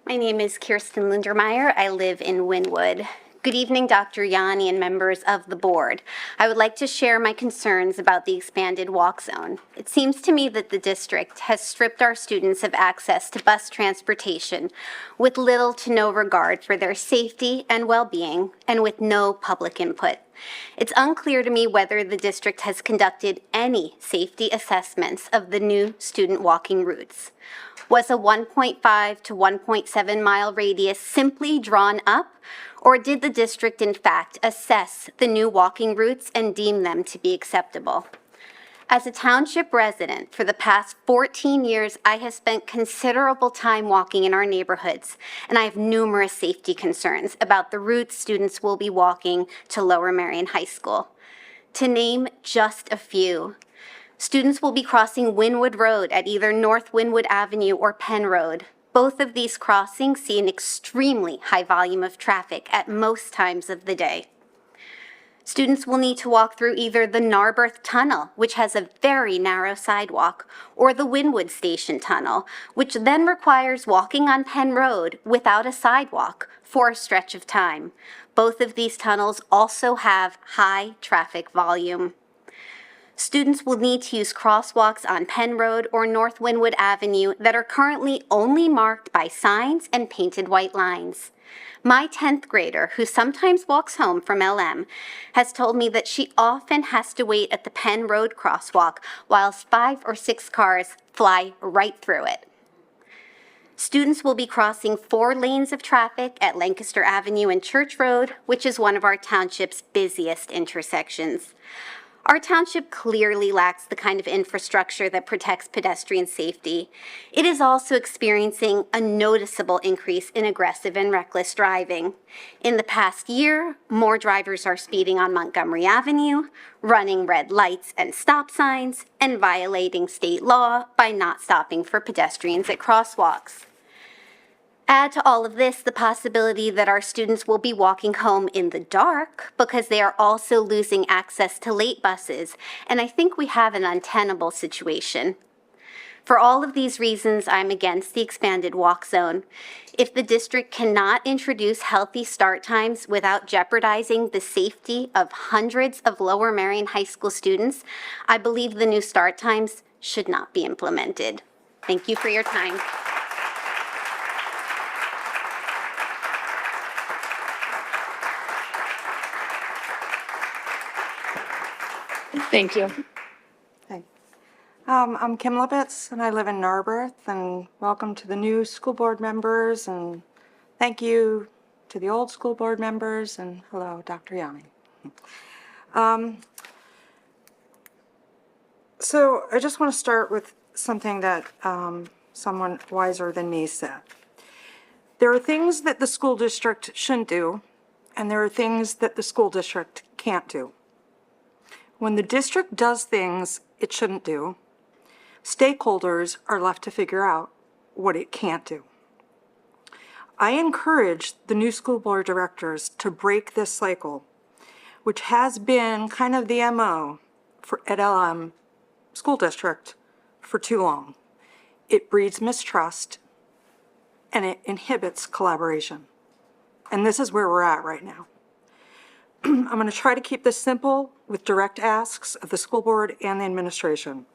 My name is Kirsten Lindermeyer. I live in Wynwood. Good evening, Dr. Yanni and members of the board. I would like to share my concerns about the expanded walk zone. It seems to me that the district has stripped our students of access to bus transportation with little to no regard for their safety and well-being and with no public input. It's unclear to me whether the district has conducted any safety assessments of the new student walking routes. Was a 1.5 to 1.7 mile radius simply drawn up, or did the district in fact assess the new walking routes and deem them to be acceptable? As a township resident for the past 14 years, I have spent considerable time walking in our neighborhoods, and I have numerous safety concerns about the routes students will be walking to Lower Merion High School. To name just a few, students will be crossing Wynwood Road at either North Wynwood Avenue or Penn Road. Both of these crossings see an extremely high volume of traffic at most times of the day. Students will need to walk through either the Narberth Tunnel, which has a very narrow sidewalk, or the Wynwood Station Tunnel, which then requires walking on Penn Road without a sidewalk for a stretch of time. Both of these tunnels also have high traffic volume. Students will need to use crosswalks on Penn Road or North Wynwood Avenue that are currently only marked by signs and painted white lines. My 10th grader, who sometimes walks home from LM, has told me that she often has to wait at the Penn Road crosswalk while 5 or 6 cars fly right through it. Students will be crossing 4 lanes of traffic at Lancaster Avenue and Church Road, which is one of our township's busiest intersections. Our township clearly lacks the kind of infrastructure that protects pedestrian safety. It is also experiencing a noticeable increase in aggressive and reckless driving. In the past year, more drivers are speeding on Montgomery Avenue, running red lights and stop signs, and violating state law by not stopping for pedestrians at crosswalks. Add to all of this the possibility that our students will be walking home in the dark because they are also losing access to late buses, and I think we have an untenable situation. For all of these reasons, I'm against the expanded walk zone. If the district cannot introduce healthy start times without jeopardizing the safety of hundreds of Lower Merion High School students, I believe the new start times should not be implemented. Thank you for your time. Thank you. I'm Kim Lippitz, and I live in Narberth, and welcome to the new school board members, and thank you to the old school board members, and hello, Dr. Yanni. So I just want to start with something that someone wiser than me said. There are things that the school district shouldn't do, and there are things that the school district can't do. When the district does things it shouldn't do, stakeholders are left to figure out what it can't do. I encourage the new school board directors to break this cycle, which has been kind of the MO at LM School District for too long. It breeds mistrust and it inhibits collaboration. And this is where we're at right now. I'm going to try to keep this simple with direct asks of the school board and the administration.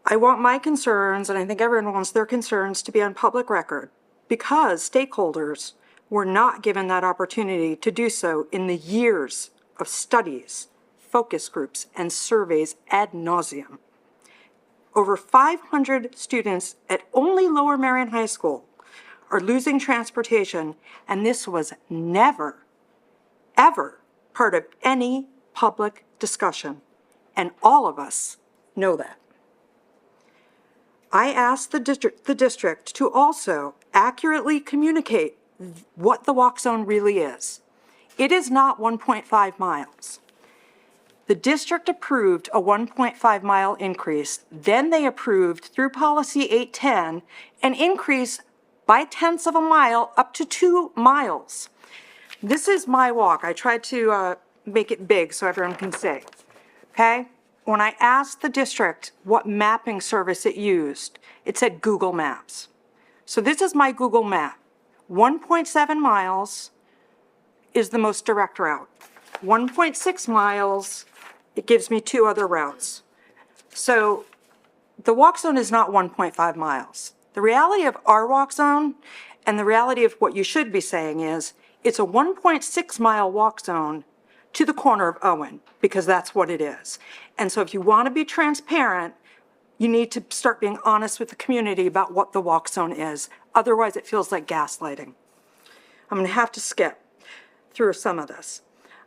I want my concerns, and I think everyone wants their concerns, to be on public record because stakeholders were not given that opportunity to do so in the years of studies, focus groups, and surveys ad nauseum. Over 500 students at only Lower Merion High School are losing transportation, and this was never, ever part of any public discussion, and all of us know that. I asked the district to also accurately communicate what the walk zone really is. It is not 1.5 miles. The district approved a 1.5 mile increase, then they approved through policy 810 an increase by tenths of a mile up to 2 miles. This is my walk. I tried to make it big so everyone can see, okay? When I asked the district what mapping service it used, it said Google Maps. So this is my Google map. 1.7 miles is the most direct route. 1.6 miles, it gives me 2 other routes. So the walk zone is not 1.5 miles. The reality of our walk zone and the reality of what you should be saying is it's a 1.6 mile walk zone to the corner of Owen, because that's what it is. And so if you want to be transparent, you need to start being honest with the community about what the walk zone is. Otherwise, it feels like gaslighting. I'm going to have to skip through some of this.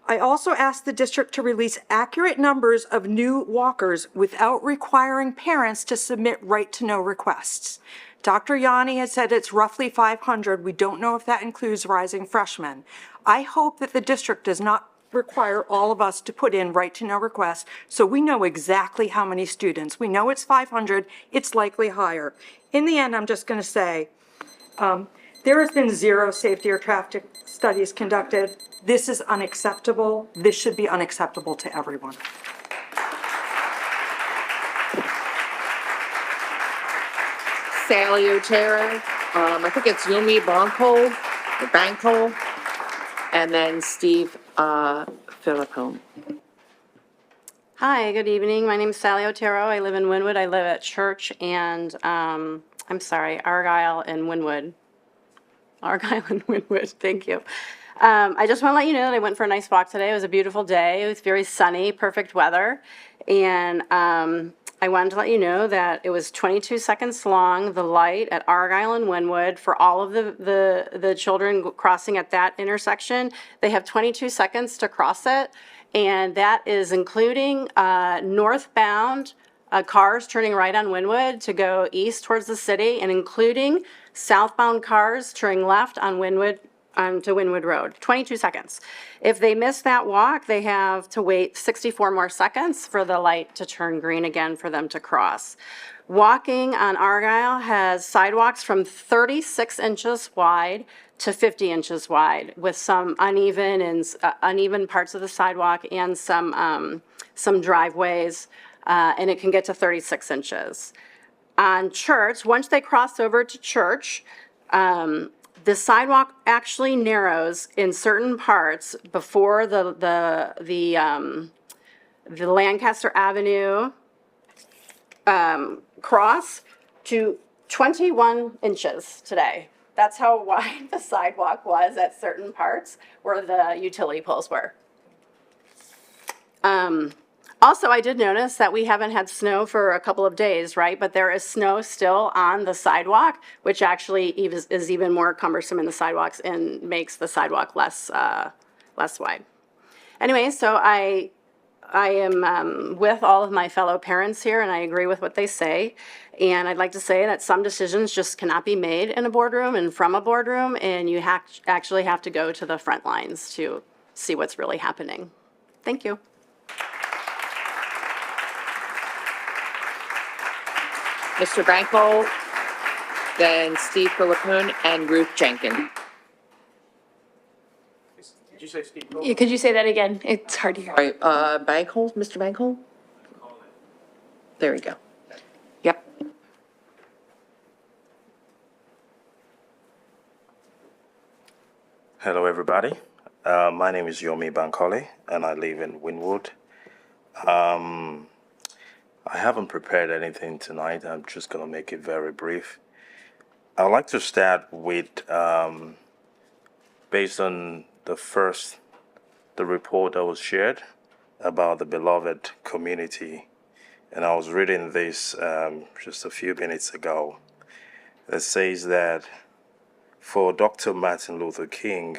I also asked the district to release accurate numbers of new walkers without requiring parents to submit right-to-know requests. Dr. Yanni had said it's roughly 500. We don't know if that includes rising freshmen. I hope that the district does not require all of us to put in right-to-know requests so we know exactly how many students. We know it's 500. It's likely higher. In the end, I'm just going to say there has been 0 safety or traffic studies conducted. This is unacceptable. This should be unacceptable to everyone. Sally Otero, I think it's Yumi Banco, and then Steve Philippone. Hi, good evening. My name is Sally Otero. I live in Wynwood. I live at Church and, Argyle and Wynwood. Argyle and Wynwood, thank you. I just want to let you know that I went for a nice walk today. It was a beautiful day. It was very sunny, perfect weather. And I wanted to let you know that it was 22 seconds long, the light at Argyle and Wynwood, for all of the children crossing at that intersection. They have 22 seconds to cross it. and that is including northbound cars turning right on Wynwood to go east towards the city, and including southbound cars turning left on Wynwood to Wynwood Road, 22 seconds. If they miss that walk, they have to wait 64 more seconds for the light to turn green again for them to cross. Walking on Argyle has sidewalks from 36 inches wide to 50 inches wide, with some uneven parts of the sidewalk and some driveways, and it can get to 36 inches. On Church, once they cross over to Church, the sidewalk actually narrows in certain parts before the Lancaster Avenue cross to 21 inches today. That's how wide the sidewalk was at certain parts where the utility poles were. Also, I did notice that we haven't had snow for a couple of days, right? But there is snow still on the sidewalk, which actually is even more cumbersome in the sidewalks and makes the sidewalk less wide. Anyway, so I am with all of my fellow parents here, and I agree with what they say. And I'd like to say that some decisions just cannot be made in a boardroom and from a boardroom, and you actually have to go to the front lines to see what's really happening. Thank you. Mr. Bankold, then Steve Philippone, and Ruth Jenkins. Did you say Steve? Yeah, could you say that again? It's hard to hear. All right, Bankold, Mr. Bankold? There we go. Yep. Hello, everybody. My name is Yomi Bankole, and I live in Wynwood. I haven't prepared anything tonight. I'm just going to make it very brief. I'd like to start with, based on the report that was shared about the beloved community. And I was reading this just a few minutes ago. It says that for Dr. Martin Luther King,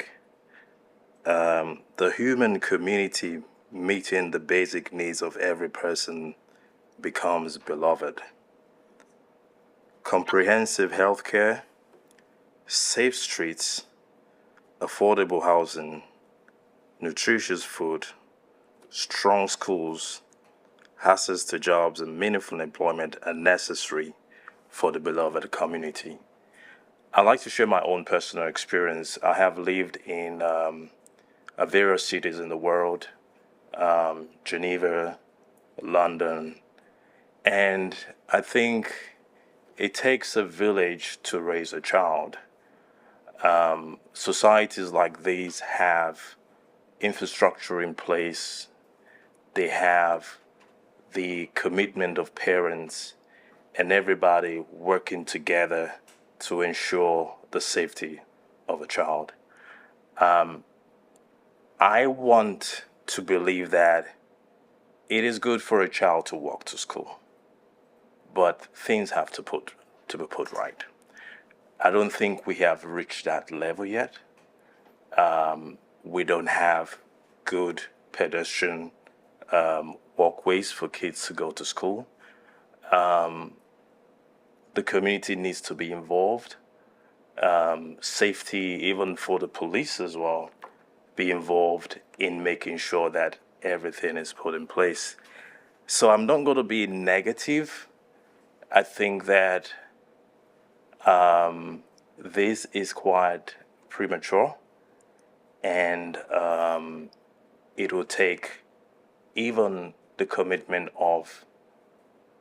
the human community meeting the basic needs of every person becomes beloved. Comprehensive health care, safe streets, affordable housing, nutritious food, strong schools, access to jobs and meaningful employment are necessary for the beloved community. I'd like to share my own personal experience. I have lived in various cities in the world, Geneva, London, and I think it takes a village to raise a child. Societies like these have infrastructure in place. They have the commitment of parents and everybody working together to ensure the safety of a child. I want to believe that it is good for a child to walk to school, but things have to be put right. I don't think we have reached that level yet. We don't have good pedestrian walkways for kids to go to school. The community needs to be involved. Safety, even for the police as well, be involved in making sure that everything is put in place. So I'm not going to be negative. I think that this is quite premature, and it will take even the commitment of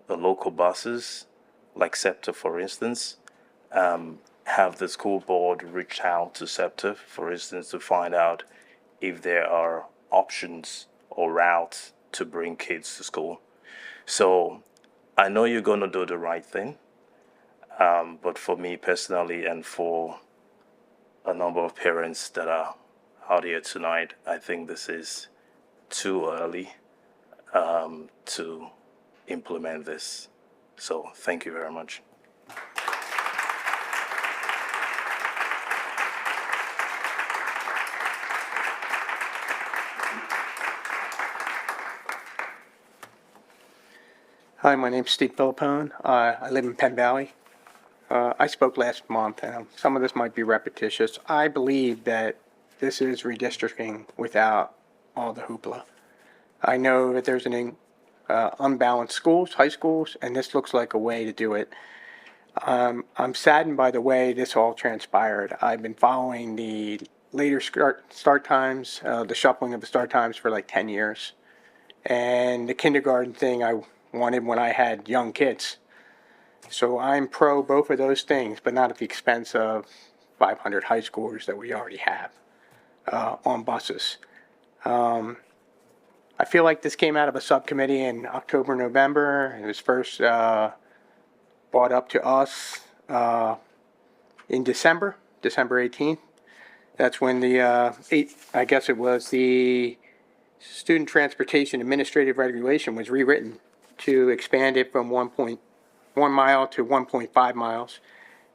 the local buses, like SEPTA, for instance, have the school board reach out to SEPTA, for instance, to find out if there are options or routes to bring kids to school. So I know you're going to do the right thing, but for me personally and for a number of parents that are out here tonight, I think this is too early to implement this. So thank you very much. Hi, my name's Steve Philippone. I live in Penn Valley. I spoke last month, and some of this might be repetitious. I believe that this is redistricting without all the hoopla. I know that there's an unbalanced schools, high schools, and this looks like a way to do it. I'm saddened by the way this all transpired. I've been following the later start times, the shuffling of the start times for like 10 years. And the kindergarten thing I wanted when I had young kids. So I'm pro both of those things, but not at the expense of 500 high schoolers that we already have on buses. I feel like this came out of a subcommittee in October, November. It was first brought up to us in December 18th. That's when I guess it was the Student Transportation Administrative Regulation was rewritten to expand it from 1.1 mile to 1.5 miles.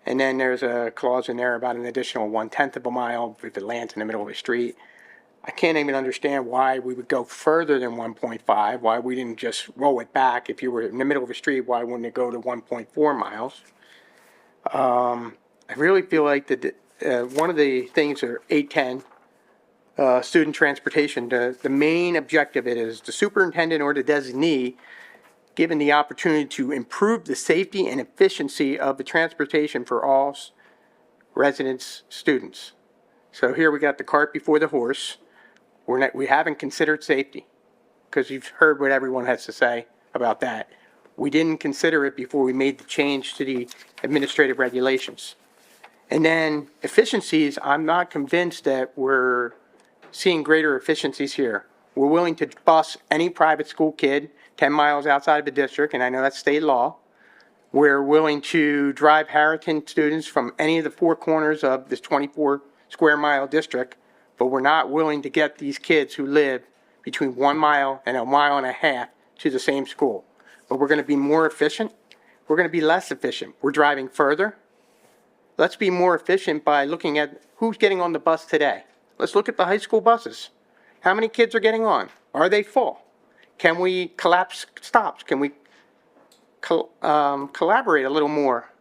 And then there's a clause in there about an additional 1/10 of a mile if it lands in the middle of a street. I can't even understand why we would go further than 1.5, why we didn't just roll it back. If you were in the middle of a street, why wouldn't it go to 1.4 miles? I really feel like that one of the things are 810, student transportation, the main objective of it is the superintendent or the designee given the opportunity to improve the safety and efficiency of the transportation for all residents, students. So here we got the cart before the horse. We haven't considered safety because you've heard what everyone has to say about that. We didn't consider it before we made the change to the administrative regulations. And then efficiencies, I'm not convinced that we're seeing greater efficiencies here. We're willing to bus any private school kid 10 miles outside of the district, and I know that's state law. We're willing to drive Harrington students from any of the four corners of this 24 square mile district, but we're not willing to get these kids who live between 1 mile and 1.5 miles to the same school. But we're going to be more efficient. We're going to be less efficient. We're driving further. Let's be more efficient by looking at who's getting on the bus today. Let's look at the high school buses. How many kids are getting on? Are they full? Can we collapse stops? Can we collaborate a little more?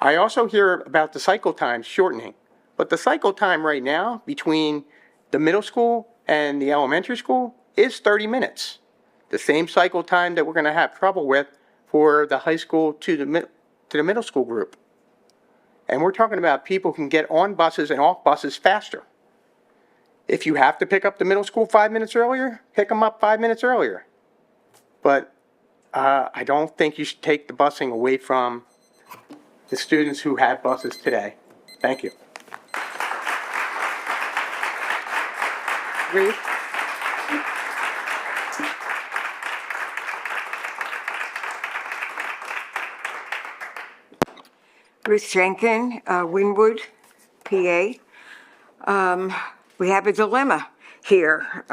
I also hear about the cycle time shortening, but the cycle time right now between the middle school and the elementary school is 30 minutes. The same cycle time that we're going to have trouble with for the high school to the middle school group. And we're talking about people who can get on buses and off buses faster. If you have to pick up the middle school 5 minutes earlier, pick them up 5 minutes earlier. But I don't think you should take the busing away from the students who have buses today. Thank you. Ruth? Ruth Jenkins, Wynwood, PA. We have a dilemma here.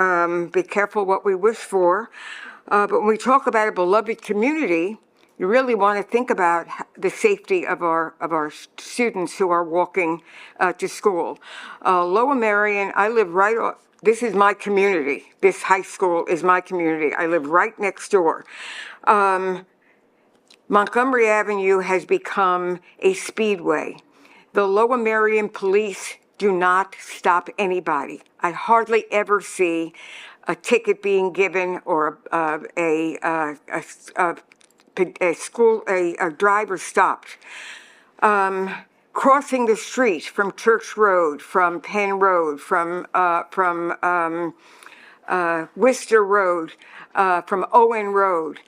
Be careful what we wish for. But when we talk about a beloved community, you really want to think about the safety of our students who are walking to school. Lower Merion, I live right off, this is my community. This high school is my community. I live right next door. Montgomery Avenue has become a speedway. The Lower Merion police do not stop anybody. I hardly ever see a ticket being given or a driver stopped. Crossing the street from Church Road, from Penn Road, from Worcester Road, from Owen Road.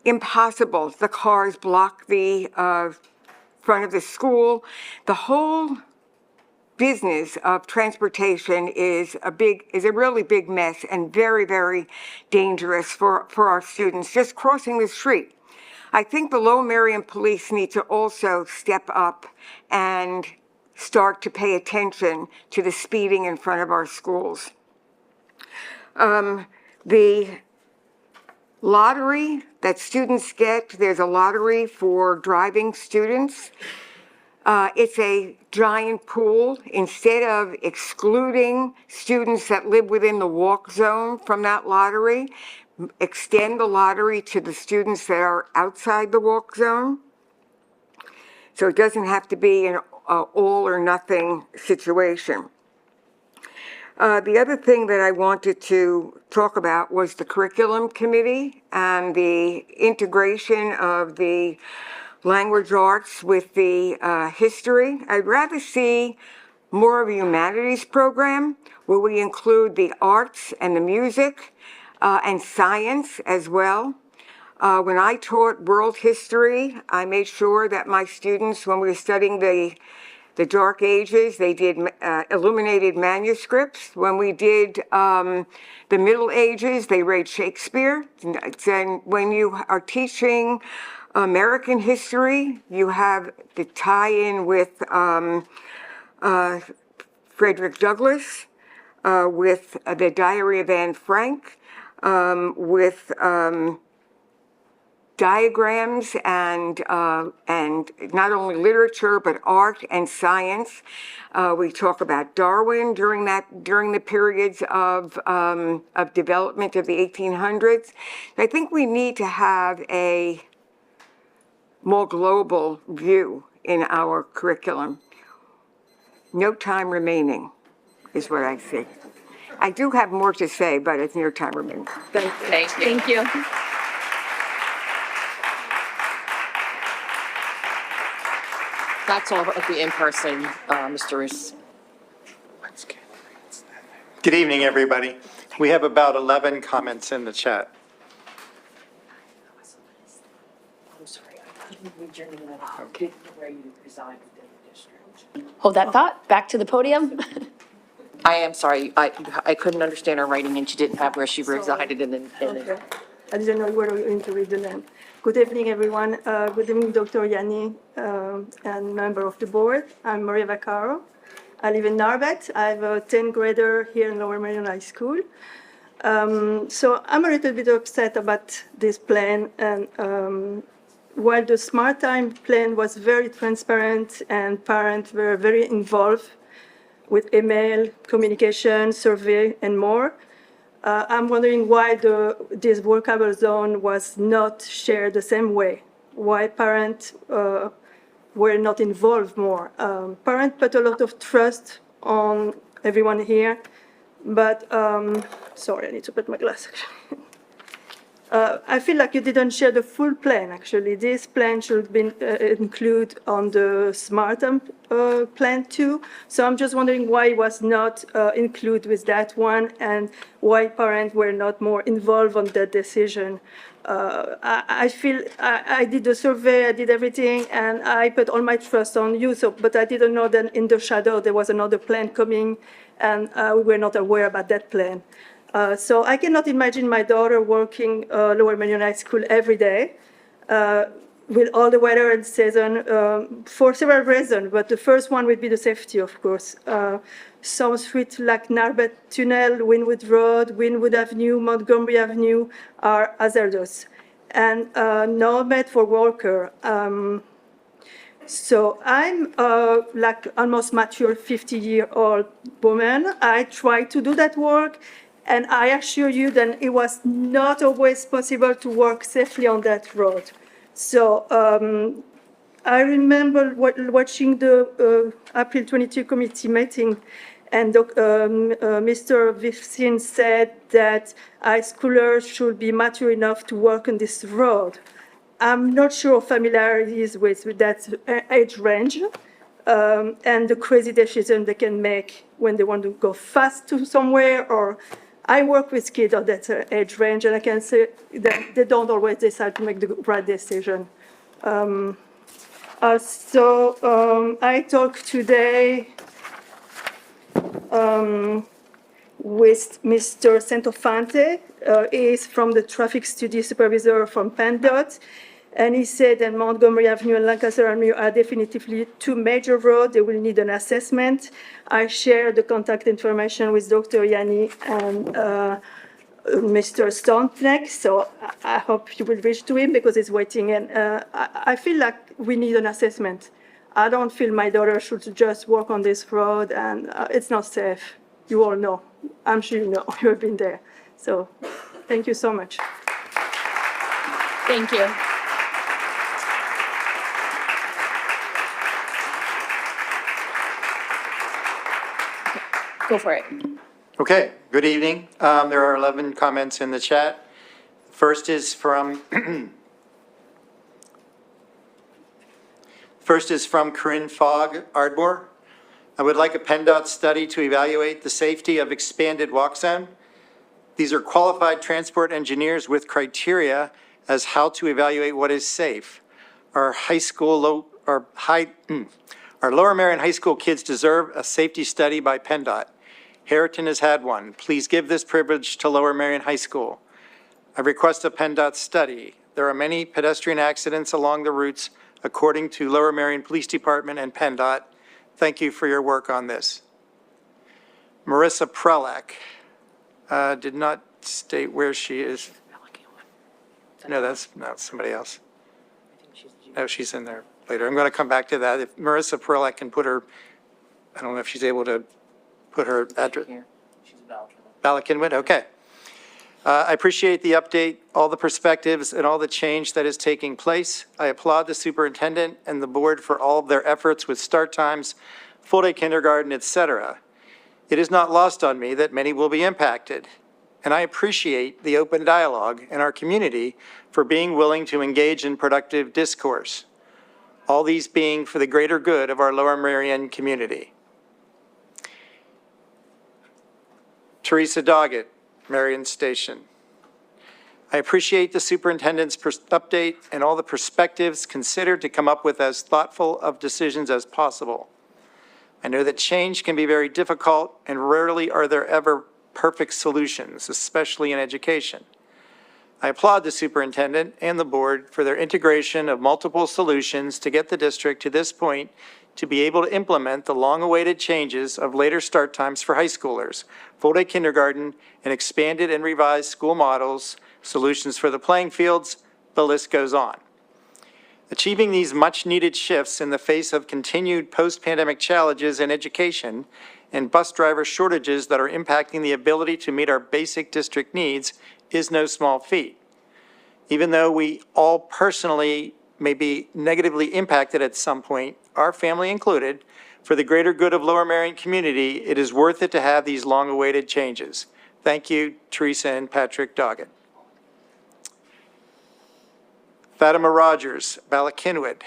Impossible. The cars block the front of the school. The whole business of transportation is a really big mess and very, very dangerous for our students just crossing the street. I think the Lower Merion police need to also step up and start to pay attention to the speeding in front of our schools. The lottery that students get, there's a lottery for driving students. It's a giant pool. Instead of excluding students that live within the walk zone from that lottery, extend the lottery to the students that are outside the walk zone. So it doesn't have to be an all or nothing situation. The other thing that I wanted to talk about was the curriculum committee and the integration of the language arts with the history. I'd rather see more of a humanities program where we include the arts and the music and science as well. When I taught world history, I made sure that my students, when we were studying the Dark Ages, they did illuminated manuscripts. When we did the Middle Ages, they read Shakespeare. And when you are teaching American history, you have the tie-in with Frederick Douglass, with the Diary of Anne Frank, with diagrams and not only literature but art and science. We talk about Darwin during the periods of development of the 1800s. I think we need to have a more global view in our curriculum. No time remaining is what I see. I do have more to say, but it's no time remaining. Thank you. Thank you. That's all of the in-person, Mr. Roos. Good evening, everybody. We have about 11 comments in the chat. I'm sorry, I couldn't read your name. Okay. Where you reside within the district. Hold that thought. Back to the podium. I am sorry, I couldn't understand her writing and she didn't have where she resided in the. Okay. I didn't know where we were going to read the name. Good evening, everyone. Good evening, Dr. Yanni and member of the board. I'm Maria Vaccaro. I live in Narbet. I have a 10th grader here in Lower Merion High School. So I'm a little bit upset about this plan. And while the Smart Time plan was very transparent and parents were very involved with email, communication, survey, and more, I'm wondering why this workable zone was not shared the same way. Why parents were not involved more. Parents put a lot of trust on everyone here, but sorry, I need to put my glass actually. I feel like you didn't share the full plan, actually. This plan should be included on the Smart plan too. So I'm just wondering why it was not included with that one and why parents were not more involved on that decision. I feel I did the survey, I did everything, and I put all my trust on you. So, but I didn't know that in the shadow there was another plan coming, and we were not aware about that plan. So I cannot imagine my daughter working Lower Merion High School every day with all the weather and season for several reasons. But the first one would be the safety, of course. Some streets like Narbet Tunnel, Winwood Road, Winwood Avenue, Montgomery Avenue are hazardous and not made for walker. So I'm like almost mature 50-year-old woman. I try to do that work. And I assure you that it was not always possible to work safely on that road. So I remember watching the April 22 committee meeting, and Mr. Vivsin said that high schoolers should be mature enough to work on this road. I'm not sure familiarities with that age range and the crazy decisions they can make when they want to go fast to somewhere or I work with kids of that age range, and I can say that they don't always decide to make the right decision. I talked today with Mr. Santofante. He's from the traffic study supervisor from PennDOT. And he said that Montgomery Avenue and Lancaster Avenue are definitively two major roads. They will need an assessment. I share the contact information with Dr. Yanni and Mr. Stoneknecht, so I hope you will reach to him because he's waiting. And I feel like we need an assessment. I don't feel my daughter should just walk on this road, and it's not safe. You all know. I'm sure you know. You've been there. So Thank you so much. Thank you. Go for it. Okay, good evening. There are 11 comments in the chat. First is from Corinne Fogg, Ardmore. I would like a PennDOT study to evaluate the safety of expanded walk zone. These are qualified transport engineers with criteria as how to evaluate what is safe. Our Lower Merion High School kids deserve a safety study by PennDOT. Harriton has had one. Please give this privilege to Lower Merion High School. I request a PennDOT study. There are many pedestrian accidents along the routes according to Lower Merion Police Department and PennDOT. Thank you for your work on this. Marissa Prelak did not state where she is. No, that's somebody else. No, she's in there later. I'm going to come back to that. If Marissa Prelak can put her, I don't know if she's able to put her address. Ballackinwood, okay. I appreciate the update, all the perspectives, and all the change that is taking place. I applaud the superintendent and the board for all of their efforts with start times, full-day kindergarten, et cetera. It is not lost on me that many will be impacted, and I appreciate the open dialogue in our community for being willing to engage in productive discourse, all these being for the greater good of our Lower Merion community. Teresa Doggett, Marion Station. I appreciate the superintendent's update and all the perspectives considered to come up with as thoughtful of decisions as possible. I know that change can be very difficult and rarely are there ever perfect solutions, especially in education. I applaud the superintendent and the board for their integration of multiple solutions to get the district to this point to be able to implement the long-awaited changes of later start times for high schoolers, full-day kindergarten, and expanded and revised school models, solutions for the playing fields, the list goes on. Achieving these much-needed shifts in the face of continued post-pandemic challenges in education and bus driver shortages that are impacting the ability to meet our basic district needs is no small feat. Even though we all personally may be negatively impacted at some point, our family included, for the greater good of Lower Merion community, it is worth it to have these long-awaited changes. Thank you, Teresa and Patrick Doggett. Fatima Rogers, Ballackinwood.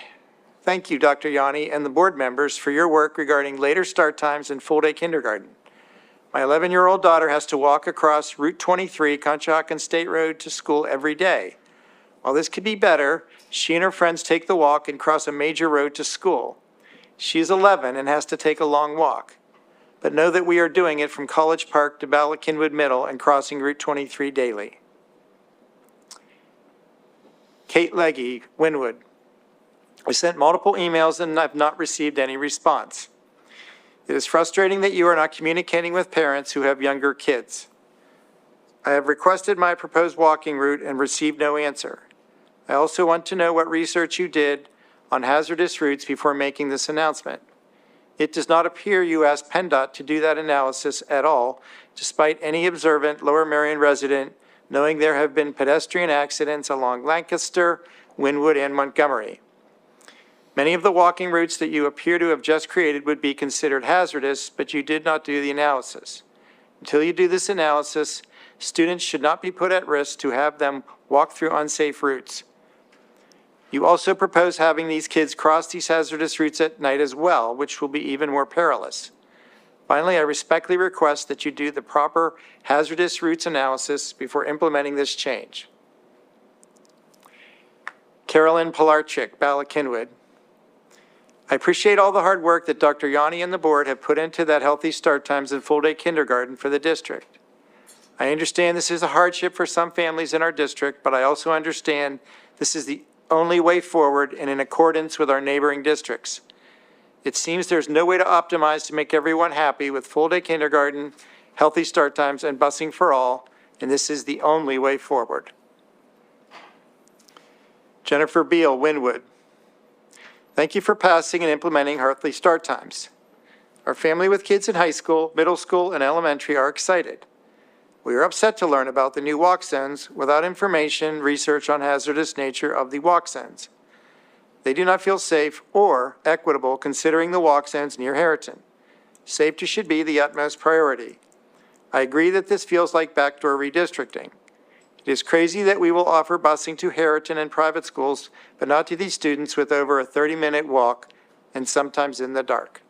Thank you, Dr. Yanni, and the board members for your work regarding later start times in full-day kindergarten. My 11-year-old daughter has to walk across Route 23, Conshohocken State Road, to school every day. While this could be better, she and her friends take the walk and cross a major road to school. She's 11 and has to take a long walk. But know that we are doing it from College Park to Ballackinwood Middle and crossing Route 23 daily. Kate Legge, Wynwood. I sent multiple emails and I've not received any response. It is frustrating that you are not communicating with parents who have younger kids. I have requested my proposed walking route and received no answer. I also want to know what research you did on hazardous routes before making this announcement. It does not appear you asked PennDOT to do that analysis at all, despite any observant Lower Merion resident knowing there have been pedestrian accidents along Lancaster, Wynwood, and Montgomery. Many of the walking routes that you appear to have just created would be considered hazardous, but you did not do the analysis. Until you do this analysis, students should not be put at risk to have them walk through unsafe routes. You also propose having these kids cross these hazardous routes at night as well, which will be even more perilous. Finally, I respectfully request that you do the proper hazardous routes analysis before implementing this change. Carolyn Pilarchik, Ballackinwood. I appreciate all the hard work that Dr. Yanni and the board have put into that healthy start times in full-day kindergarten for the district. I understand this is a hardship for some families in our district, but I also understand this is the only way forward and in accordance with our neighboring districts. It seems there's no way to optimize to make everyone happy with full-day kindergarten, healthy start times, and busing for all, and this is the only way forward. Jennifer Beal, Wynwood. Thank you for passing and implementing healthy start times. Our family with kids in high school, middle school, and elementary are excited. We are upset to learn about the new walk zones without information, research on hazardous nature of the walk zones. They do not feel safe or equitable considering the walk zones near Harriton. Safety should be the utmost priority. I agree that this feels like backdoor redistricting. It is crazy that we will offer busing to Harriton and private schools, but not to these students with over a 30-minute walk and sometimes in the dark.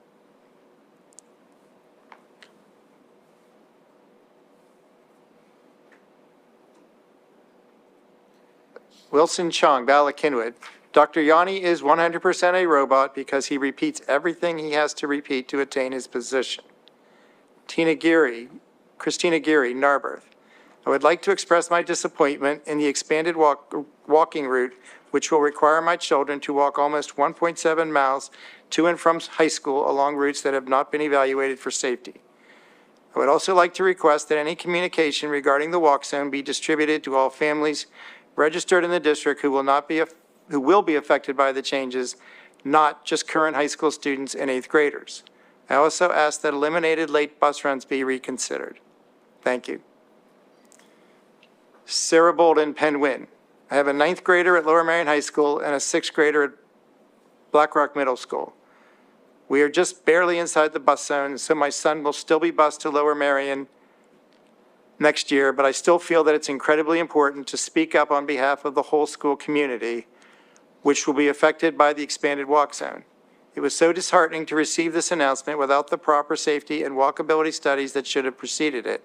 Wilson Chung, Bala Kinwood. Dr. Yanni is 100% a robot because he repeats everything he has to repeat to attain his position. Christina Geary, Narberth. I would like to express my disappointment in the expanded walking route, which will require my children to walk almost 1.7 miles to and from high school along routes that have not been evaluated for safety. I would also like to request that any communication regarding the walk zone be distributed to all families registered in the district who will be affected by the changes, not just current high school students and eighth graders. I also ask that eliminated late bus runs be reconsidered. Thank you. Sarah Bolden, Penn Win. I have a ninth grader at Lower Marion High School and a sixth grader at Black Rock Middle School. We are just barely inside the bus zone, so my son will still be bused to Lower Marion next year, but I still feel that it's incredibly important to speak up on behalf of the whole school community, which will be affected by the expanded walk zone. It was so disheartening to receive this announcement without the proper safety and walkability studies that should have preceded it.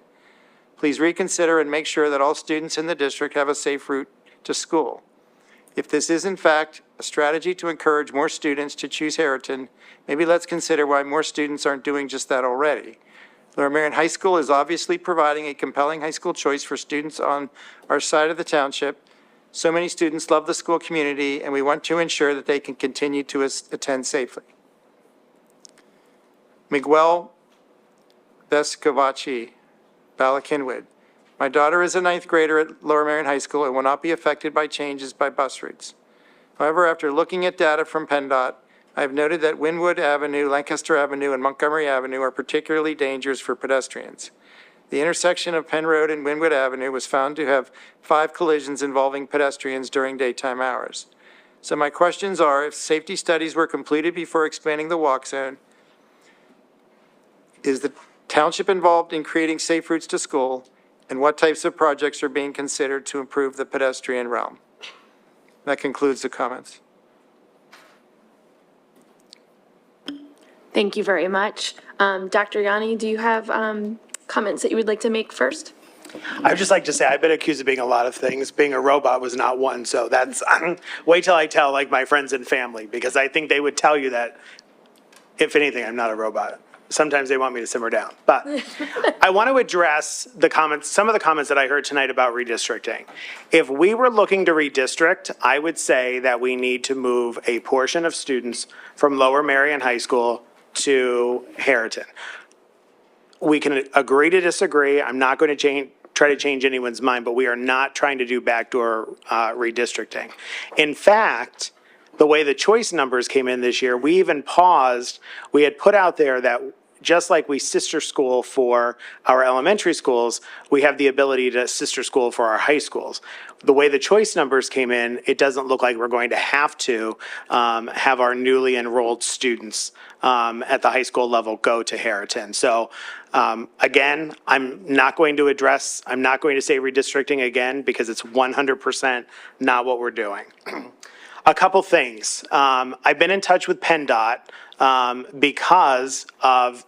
Please reconsider and make sure that all students in the district have a safe route to school. If this is in fact a strategy to encourage more students to choose Harriton, maybe let's consider why more students aren't doing just that already. Lower Marion High School is obviously providing a compelling high school choice for students on our side of the township. So many students love the school community, and we want to ensure that they can continue to attend safely. Miguel Vescovaci, Bala Kinwood. My daughter is a ninth grader at Lower Marion High School and will not be affected by changes by bus routes. However, after looking at data from PennDOT, I have noted that Wynwood Avenue, Lancaster Avenue, and Montgomery Avenue are particularly dangerous for pedestrians. The intersection of Penn Road and Wynwood Avenue was found to have 5 collisions involving pedestrians during daytime hours. So my questions are, if safety studies were completed before expanding the walk zone, is the township involved in creating safe routes to school, and what types of projects are being considered to improve the pedestrian realm? That concludes the comments. Thank you very much. Dr. Yanni, do you have comments that you would like to make first? I'd just like to say I've been accused of being a lot of things. Being a robot was not one, so that's, wait till I tell like my friends and family, because I think they would tell you that, if anything, I'm not a robot. Sometimes they want me to simmer down. But I want to address the comments, some of the comments that I heard tonight about redistricting. If we were looking to redistrict, I would say that we need to move a portion of students from Lower Marion High School to Harriton. We can agree to disagree. I'm not going to try to change anyone's mind, but we are not trying to do backdoor redistricting. In fact, the way the choice numbers came in this year, we even paused. We had put out there that just like we sister school for our elementary schools, we have the ability to sister school for our high schools. The way the choice numbers came in, it doesn't look like we're going to have to have our newly enrolled students at the high school level go to Harriton. So again, I'm not going to say redistricting again, because it's 100% not what we're doing. A couple things. I've been in touch with PennDOT because of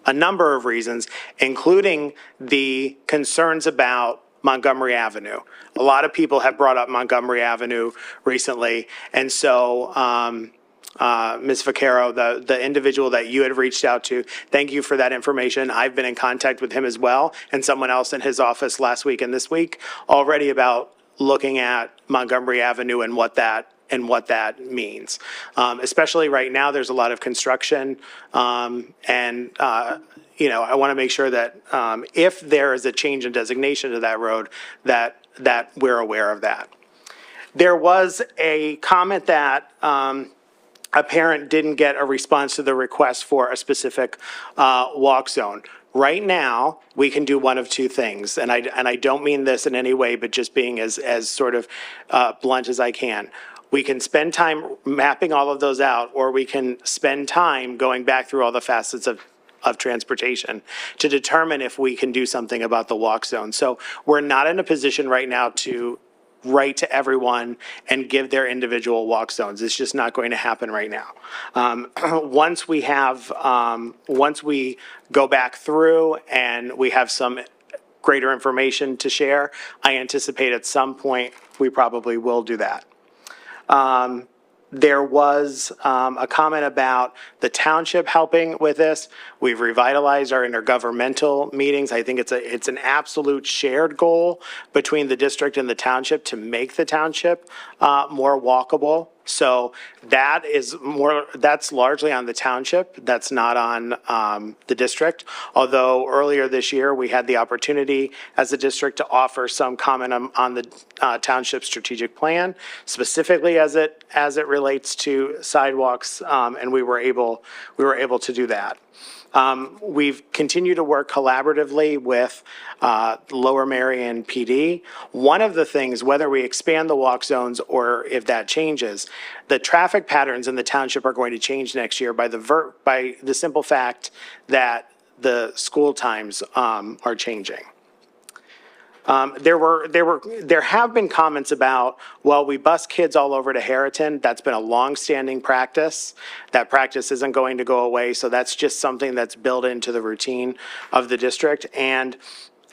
a number of reasons, including the concerns about Montgomery Avenue. A lot of people have brought up Montgomery Avenue recently, and so Ms. Vaccaro, the individual that you had reached out to, thank you for that information. I've been in contact with him as well, and someone else in his office last week and this week already about looking at Montgomery Avenue and what that means. Especially right now, there's a lot of construction, and I want to make sure that if there is a change in designation to that road, that we're aware of that. There was a comment that a parent didn't get a response to the request for a specific walk zone. right now, we can do one of two things, and I don't mean this in any way, but just being as sort of blunt as I can. We can spend time mapping all of those out, or we can spend time going back through all the facets of transportation to determine if we can do something about the walk zone. So we're not in a position right now to write to everyone and give their individual walk zones. It's just not going to happen right now. Once we go back through and we have some greater information to share, I anticipate at some point we probably will do that. There was a comment about the township helping with this. We've revitalized our intergovernmental meetings. I think it's an absolute shared goal between the district and the township to make the township more walkable. So that's largely on the township. That's not on the district. Although earlier this year, we had the opportunity as a district to offer some comment on the township strategic plan, specifically as it relates to sidewalks, and we were able to do that. We've continued to work collaboratively with Lower Merion PD. One of the things, whether we expand the walk zones or if that changes, the traffic patterns in the township are going to change next year by the simple fact that the school times are changing. There have been comments about, well, we bus kids all over to Harriton. That's been a long-standing practice. That practice isn't going to go away, so that's just something that's built into the routine of the district. And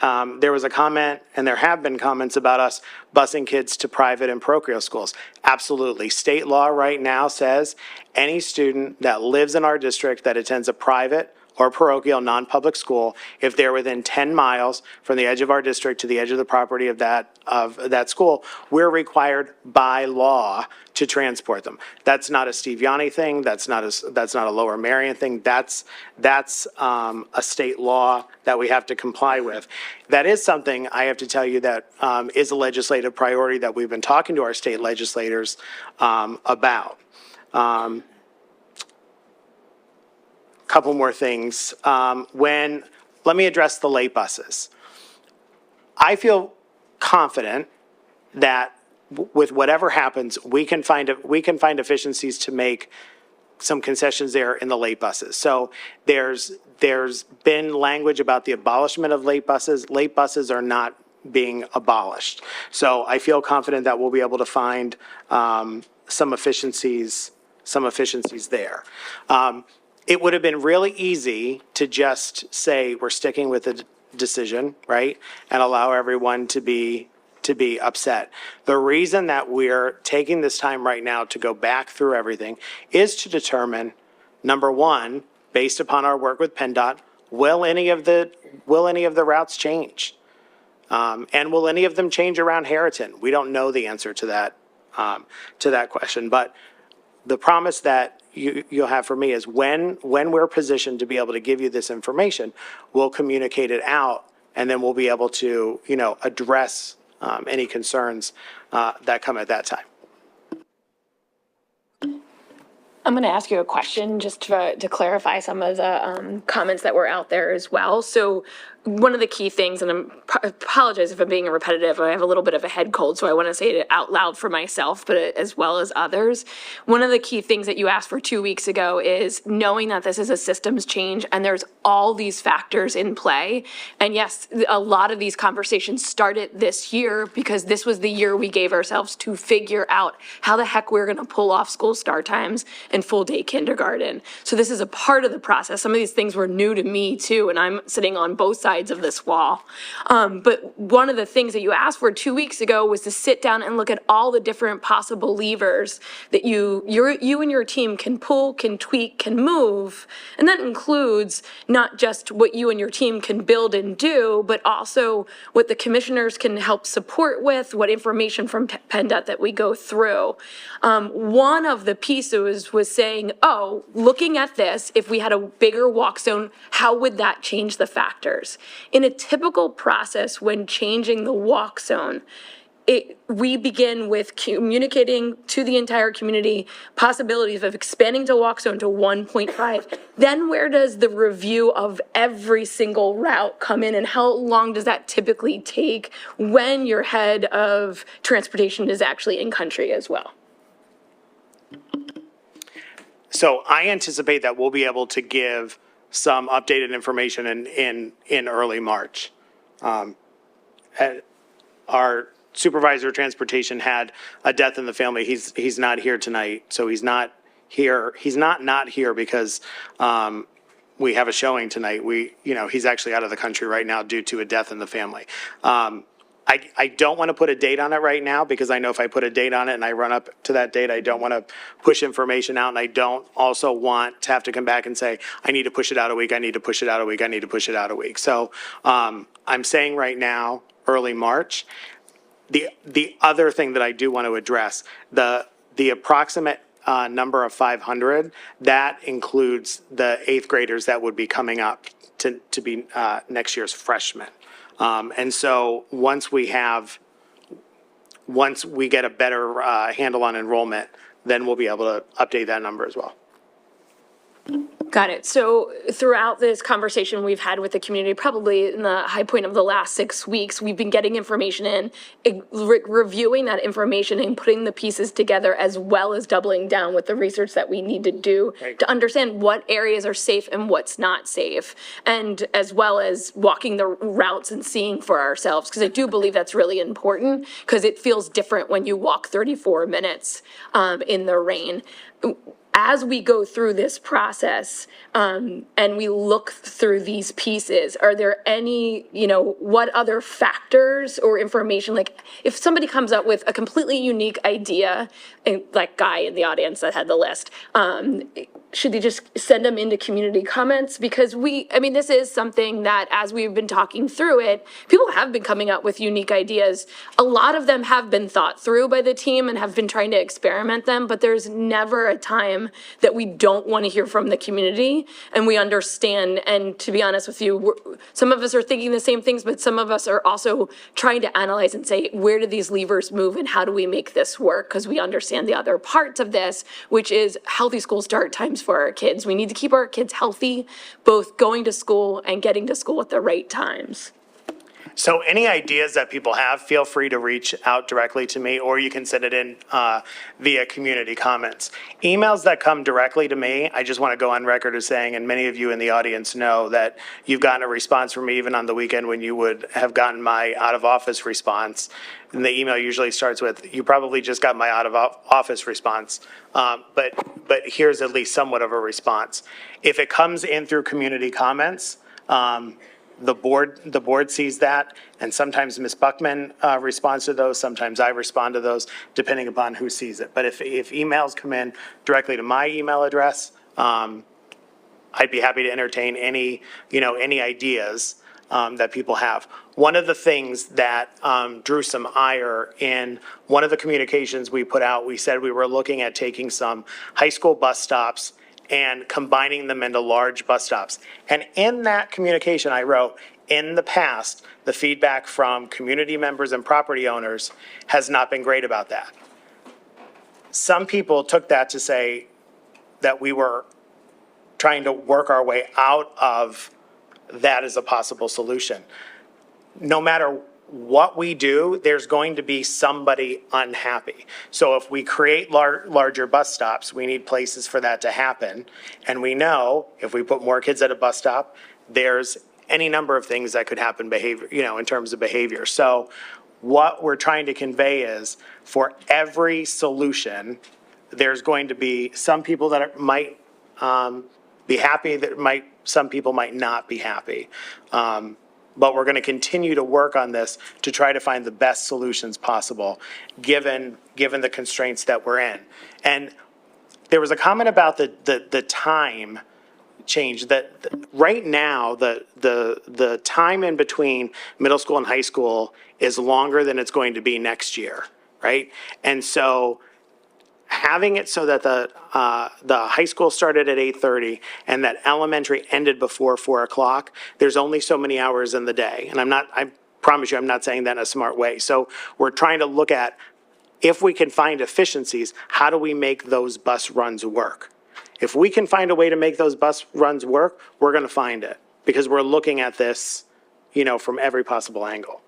there was a comment, and there have been comments about us busing kids to private and parochial schools. Absolutely. State law right now says any student that lives in our district that attends a private or parochial non-public school, if they're within 10 miles from the edge of our district to the edge of the property of that school, we're required by law to transport them. That's not a Steve Yanni thing. That's not a Lower Merion thing. That's a state law that we have to comply with. That is something I have to tell you that is a legislative priority that we've been talking to our state legislators about. Couple more things. Let me address the late buses. I feel confident that with whatever happens, we can find efficiencies to make some concessions there in the late buses. So there's been language about the abolishment of late buses. Late buses are not being abolished. So I feel confident that we'll be able to find some efficiencies there. It would have been really easy to just say we're sticking with the decision, right, and allow everyone to be upset. The reason that we're taking this time right now to go back through everything is to determine, number one, based upon our work with PennDOT, will any of the routes change? And will any of them change around Harriton? We don't know the answer to that question, but the promise that you'll have for me is when we're positioned to be able to give you this information, we'll communicate it out, and then we'll be able to, address any concerns that come at that time. I'm going to ask you a question just to clarify some of the comments that were out there as well. So one of the key things, and I apologize if I'm being repetitive, I have a little bit of a head cold, so I want to say it out loud for myself, but as well as others. One of the key things that you asked for 2 weeks ago is knowing that this is a systems change and there's all these factors in play. And yes, a lot of these conversations started this year because this was the year we gave ourselves to figure out how the heck we're going to pull off school start times and full day kindergarten. So this is a part of the process. Some of these things were new to me too, and I'm sitting on both sides of this wall. But one of the things that you asked for 2 weeks ago was to sit down and look at all the different possible levers that you and your team can pull, can tweak, can move. And that includes not just what you and your team can build and do, but also what the commissioners can help support with, what information from PennDOT that we go through. One of the pieces was saying, looking at this, if we had a bigger walk zone, how would that change the factors? In a typical process when changing the walk zone, we begin with communicating to the entire community possibilities of expanding to walk zone to 1.5. Then where does the review of every single route come in, and how long does that typically take when your head of transportation is actually in country as well? So I anticipate that we'll be able to give some updated information in early March. Our supervisor of transportation had a death in the family. He's not here tonight, so he's not here. He's not here because we have a showing tonight. He's actually out of the country right now due to a death in the family. I don't want to put a date on it right now because I know if I put a date on it and I run up to that date, I don't want to push information out, and I don't also want to have to come back and say, I need to push it out a week, I need to push it out a week, I need to push it out a week. So I'm saying right now, early March. The other thing that I do want to address, the approximate number of 500, that includes the eighth graders that would be coming up to be next year's freshmen. And so once we get a better handle on enrollment, then we'll be able to update that number as well. Got it. So throughout this conversation we've had with the community, probably in the high point of the last 6 weeks, we've been getting information in, reviewing that information and putting the pieces together, as well as doubling down with the research that we need to do to understand what areas are safe and what's not safe, and as well as walking the routes and seeing for ourselves, because I do believe that's really important, because it feels different when you walk 34 minutes in the rain. As we go through this process and we look through these pieces, are there any, what other factors or information, like if somebody comes up with a completely unique idea, and like Guy in the audience that had the list, should they just send them into community comments? Because this is something that as we've been talking through it, people have been coming up with unique ideas. A lot of them have been thought through by the team and have been trying to experiment them, but there's never a time that we don't want to hear from the community, and we understand. And to be honest with you, some of us are thinking the same things, but some of us are also trying to analyze and say, where do these levers move and how do we make this work? Because we understand the other parts of this, which is healthy school start times for our kids. We need to keep our kids healthy, both going to school and getting to school at the right times. So any ideas that people have, feel free to reach out directly to me, or you can send it in via community comments. Emails that come directly to me, I just want to go on record as saying, and many of you in the audience know that you've gotten a response from me even on the weekend when you would have gotten my out of office response. And the email usually starts with, you probably just got my out of office response, but here's at least somewhat of a response. If it comes in through community comments, the board sees that, and sometimes Ms. Buckman responds to those, sometimes I respond to those, depending upon who sees it. But if emails come in directly to my email address, I'd be happy to entertain any ideas that people have. One of the things that drew some ire in one of the communications we put out, we said we were looking at taking some high school bus stops and combining them into large bus stops. And in that communication I wrote, in the past, the feedback from community members and property owners has not been great about that. Some people took that to say that we were trying to work our way out of that as a possible solution. No matter what we do, there's going to be somebody unhappy. So if we create larger bus stops, we need places for that to happen. And we know if we put more kids at a bus stop, there's any number of things that could happen in terms of behavior. So what we're trying to convey is, for every solution, there's going to be some people that might be happy, some people might not be happy. But we're going to continue to work on this to try to find the best solutions possible, given the constraints that we're in. And there was a comment about the time change, that right now the time in between middle school and high school is longer than it's going to be next year, right? And so having it so that the high school started at 8:30 and that elementary ended before 4 o'clock, there's only so many hours in the day. And I'm promise you, I'm not saying that in a smart way. So we're trying to look at, if we can find efficiencies, how do we make those bus runs work? If we can find a way to make those bus runs work, we're going to find it, because we're looking at this, from every possible angle.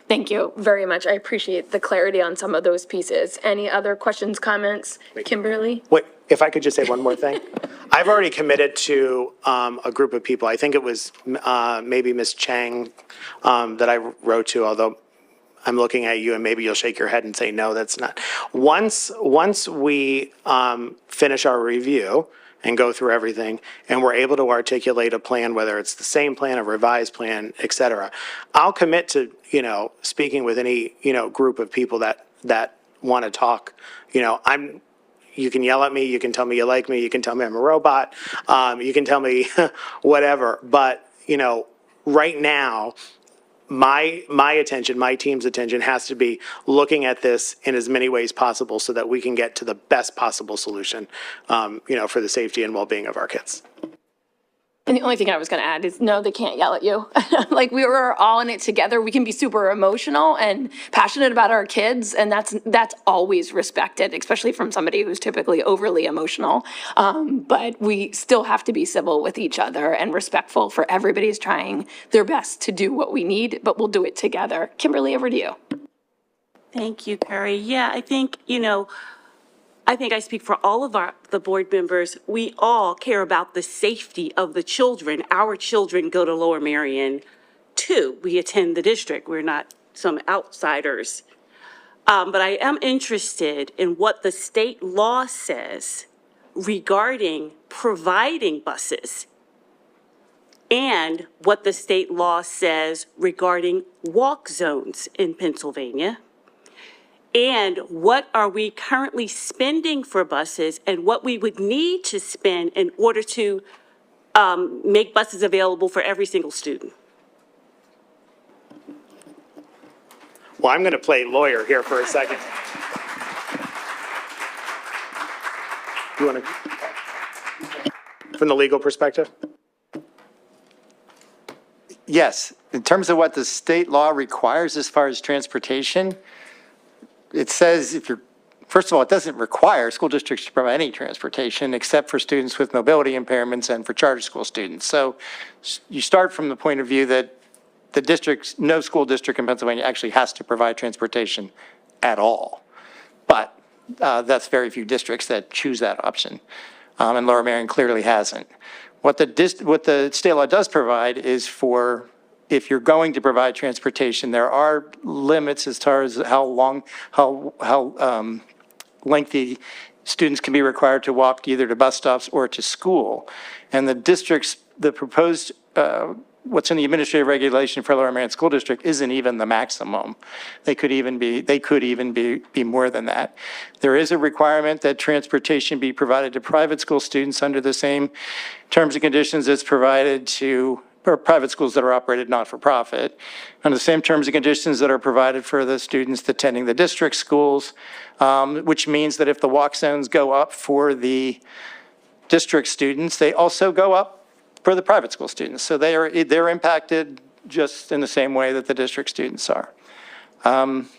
Thank you very much. I appreciate the clarity on some of those pieces. Any other questions, comments? Kimberly? Wait, if I could just say one more thing. I've already committed to a group of people. I think it was maybe Ms. Chang that I wrote to, although I'm looking at you and maybe you'll shake your head and say, no, that's not. Once we finish our review and go through everything, and we're able to articulate a plan, whether it's the same plan, a revised plan, et cetera, I'll commit to, speaking with any, group of people that want to talk. You can yell at me, you can tell me you like me, you can tell me I'm a robot, you can tell me whatever. But, right now, my attention, my team's attention has to be looking at this in as many ways possible so that we can get to the best possible solution, for the safety and well-being of our kids. And the only thing I was going to add is, no, they can't yell at you. Like, we were all in it together. We can be super emotional and passionate about our kids, and that's always respected, especially from somebody who's typically overly emotional. But we still have to be civil with each other and respectful, for everybody's trying their best to do what we need, but we'll do it together. Kimberly, over to you. Thank you, Carrie. Yeah, I think, I speak for all of the board members. We all care about the safety of the children. Our children go to Lower Merion too. We attend the district. We're not some outsiders. But I am interested in what the state law says regarding providing buses, and what the state law says regarding walk zones in Pennsylvania. And what are we currently spending for buses, and what we would need to spend in order to make buses available for every single student. Well, I'm going to play lawyer here for a second. You want to, from the legal perspective? Yes, in terms of what the state law requires as far as transportation, it says first of all, it doesn't require school districts to provide any transportation except for students with mobility impairments and for charter school students. So you start from the point of view that no school district in Pennsylvania actually has to provide transportation at all. But that's very few districts that choose that option. And Lower Merion clearly hasn't. What the state law does provide is for, if you're going to provide transportation, there are limits as far as how lengthy students can be required to walk either to bus stops or to school. And the proposed, what's in the administrative regulation for Lower Merion School District isn't even the maximum. They could even be more than that. There is a requirement that transportation be provided to private school students under the same terms and conditions as provided to private schools that are operated not-for-profit, under the same terms and conditions that are provided for the students attending the district schools, which means that if the walk zones go up for the district students, they also go up for the private school students. So they're impacted just in the same way that the district students are. Is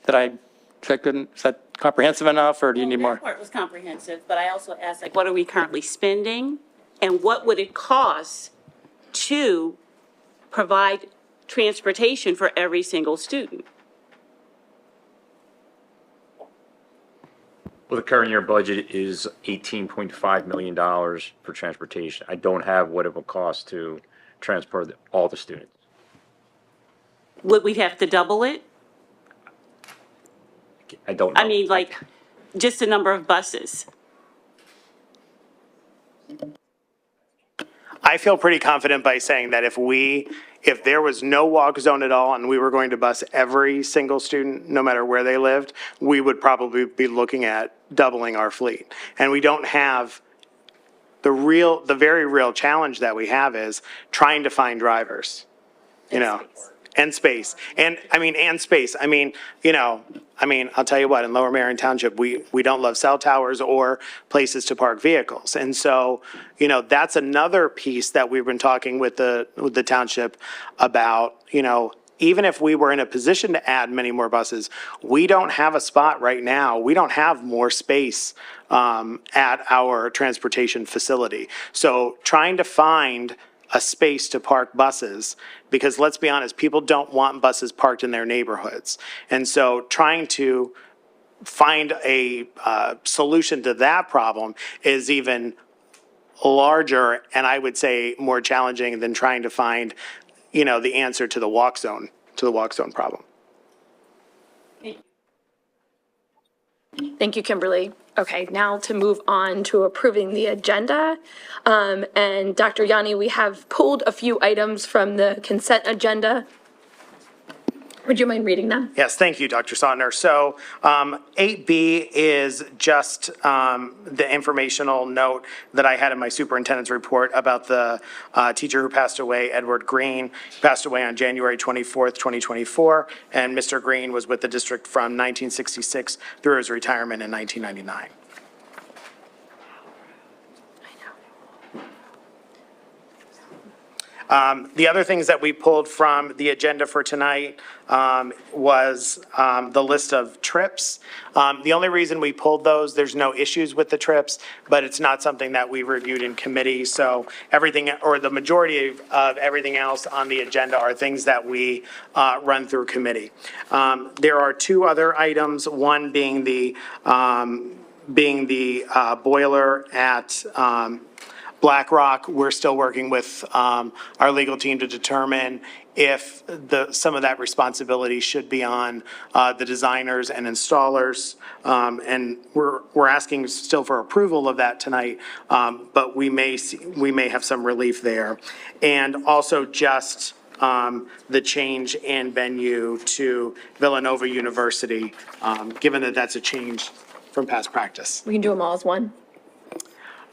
that comprehensive enough, or do you need more? That part was comprehensive, but I also asked, what are we currently spending, and what would it cost to provide transportation for every single student? Well, the current year budget is $18.5 million for transportation. I don't have what it will cost to transport all the students. Would we have to double it? I don't know. I mean, just the number of buses. I feel pretty confident by saying that if there was no walk zone at all and we were going to bus every single student, no matter where they lived, we would probably be looking at doubling our fleet. And we don't have the very real challenge that we have is trying to find drivers, And space. And space. I'll tell you what, in Lower Merion Township, we don't love cell towers or places to park vehicles. And so, that's another piece that we've been talking with the township about, even if we were in a position to add many more buses, we don't have a spot right now. We don't have more space at our transportation facility. So trying to find a space to park buses, because let's be honest, people don't want buses parked in their neighborhoods. And so trying to find a solution to that problem is even larger, and I would say more challenging than trying to find, the answer to the walk zone problem. Thank you, Kimberly. Okay, now to move on to approving the agenda. And Dr. Yanni, we have pulled a few items from the consent agenda. Would you mind reading them? Yes, thank you, Dr. Sautner. So 8B is just the informational note that I had in my superintendent's report about the teacher who passed away, Edward Green, passed away on January 24th, 2024. And Mr. Green was with the district from 1966 through his retirement in 1999. The other things that we pulled from the agenda for tonight was the list of trips. The only reason we pulled those, there's no issues with the trips, but it's not something that we reviewed in committee. So everything, or the majority of everything else on the agenda are things that we run through committee. There are two other items, one being the boiler at BlackRock. We're still working with our legal team to determine if some of that responsibility should be on the designers and installers. And we're asking still for approval of that tonight, but we may have some relief there. And also just the change in venue to Villanova University, given that that's a change from past practice. We can do them all as one.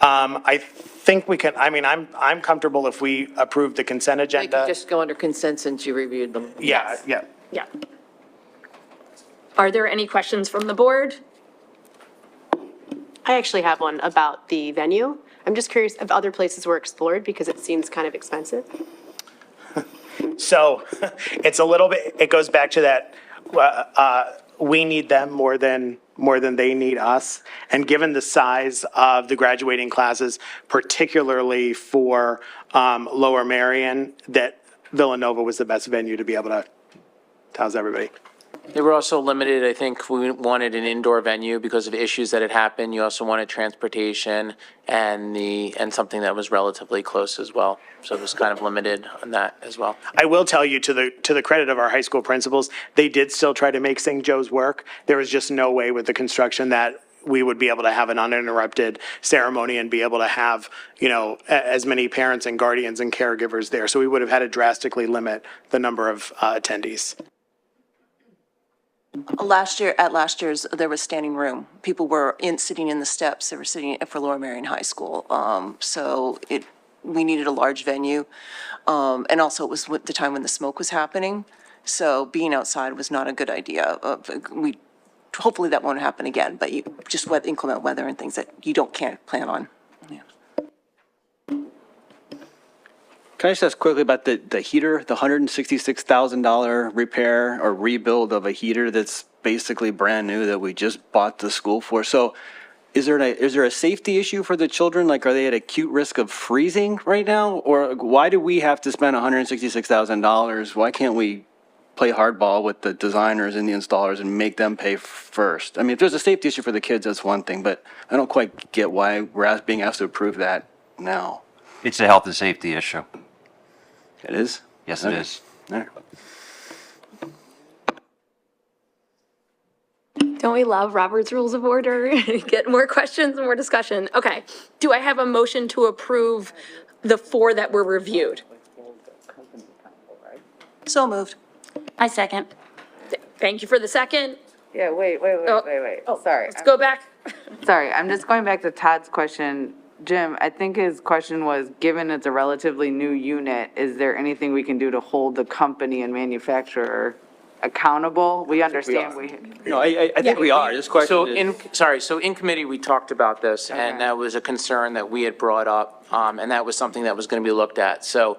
I think we can, I'm comfortable if we approve the consent They agenda. could just go under consent since you reviewed them. Yeah, yeah. Yeah. Are there any questions from the board? I actually have one about the venue. I'm just curious if other places were explored because it seems kind of expensive. So it's a little bit, it goes back to that, we need them more than they need us. And given the size of the graduating classes, particularly for Lower Merion, that Villanova was the best venue to be able to house everybody. They were also limited, I think we wanted an indoor venue because of issues that had happened. You also wanted transportation and something that was relatively close as well. So it was kind of limited on that as well. I will tell you, to the credit of our high school principals, they did still try to make St. Joe's work. There was just no way with the construction that we would be able to have an uninterrupted ceremony and be able to have, as many parents and guardians and caregivers there. So we would have had to drastically limit the number of attendees. Last year's, there was standing room. People were sitting in the steps. They were sitting for Lower Merion High School. We needed a large venue. And also it was the time when the smoke was happening. So being outside was not a good idea. Hopefully that won't happen again, but just inclement weather and things that you can't plan on. Can I just ask quickly about the heater, the $166,000 repair or rebuild of a heater that's basically brand new that we just bought the school for? So is there a safety issue for the children? Like, are they at acute risk of freezing right now? Or why do we have to spend $166,000? Why can't we play hardball with the designers and the installers and make them pay first? I mean, if there's a safety issue for the kids, that's one thing, but I don't quite get why we're being asked to approve that now. It's a health and safety issue. It is? Yes, it is. All right. Don't we love Robert's Rules of Order? Get more questions, more discussion. Okay. Do I have a motion to approve the 4 that were reviewed? So moved. I second. Thank you for the second. Yeah, wait. Oh, Sorry. let's go back. Sorry, I'm just going back to Todd's question. Jim, I think his question was, given it's a relatively new unit, is there anything we can do to hold the company and manufacturer accountable? We understand No, I think we are. This question So is. so in committee, we talked about this, and that was a concern that we had brought up, and that was something that was going to be looked at. So,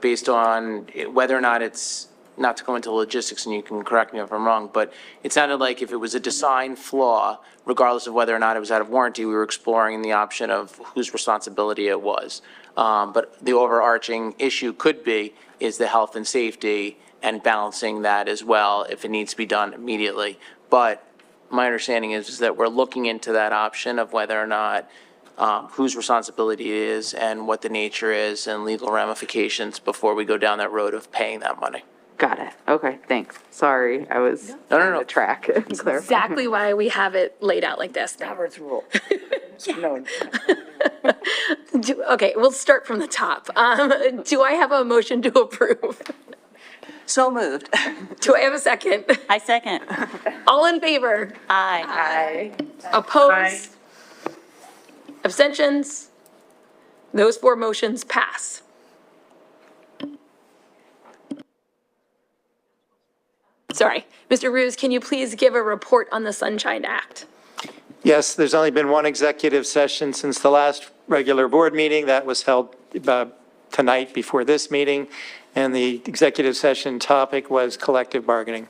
based on whether or not it's, not to go into logistics, and you can correct me if I'm wrong, but it sounded like if it was a design flaw, regardless of whether or not it was out of warranty, we were exploring the option of whose responsibility it was. But the overarching issue could be, is the health and safety and balancing that as well, if it needs to be done immediately. But my understanding is that we're looking into that option of whether or not, whose responsibility it is and what the nature is and legal ramifications before we go down that road of paying that money. Got it. Okay, thanks. Sorry, I was trying to track and clarify. Exactly why we have it laid out like this. Robert's rule. No. Okay, we'll start from the top. Do I have a motion to approve? So moved. Do I have a second? I second. All in favor? Aye. Opposed? Abstentions? Those four motions pass. Sorry. Mr. Ruse, can you please give a report on the Sunshine Act? Yes, there's only been one executive session since the last regular board meeting. That was held tonight before this meeting, and the executive session topic was collective bargaining.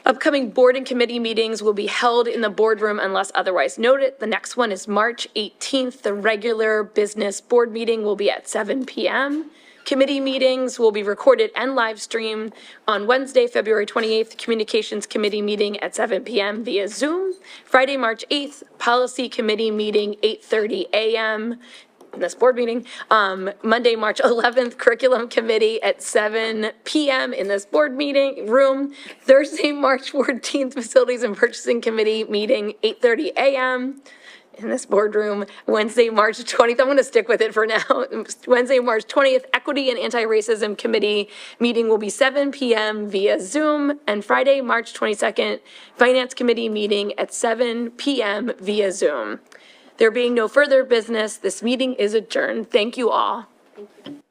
Upcoming board and committee meetings will be held in the boardroom unless otherwise noted. The next one is March 18th. The regular business board meeting will be at 7 p.m. Committee meetings will be recorded and live streamed on Wednesday, February 28th, Communications Committee meeting at 7 p.m. via Zoom. Friday, March 8th, Policy Committee meeting, 8:30 a.m. in this board meeting. Monday, March 11th, Curriculum Committee at 7 p.m. in this board meeting room. Thursday, March 14th, Facilities and Purchasing Committee meeting, 8:30 a.m. in this boardroom. Wednesday, March 20th, I'm going to stick with it for now. Wednesday, March 20th, Equity and Anti-Racism Committee meeting will be 7 p.m. via Zoom. And Friday, March 22nd, Finance Committee meeting at 7 p.m. via Zoom. There being no further business, this meeting is adjourned. Thank you all. Thank you.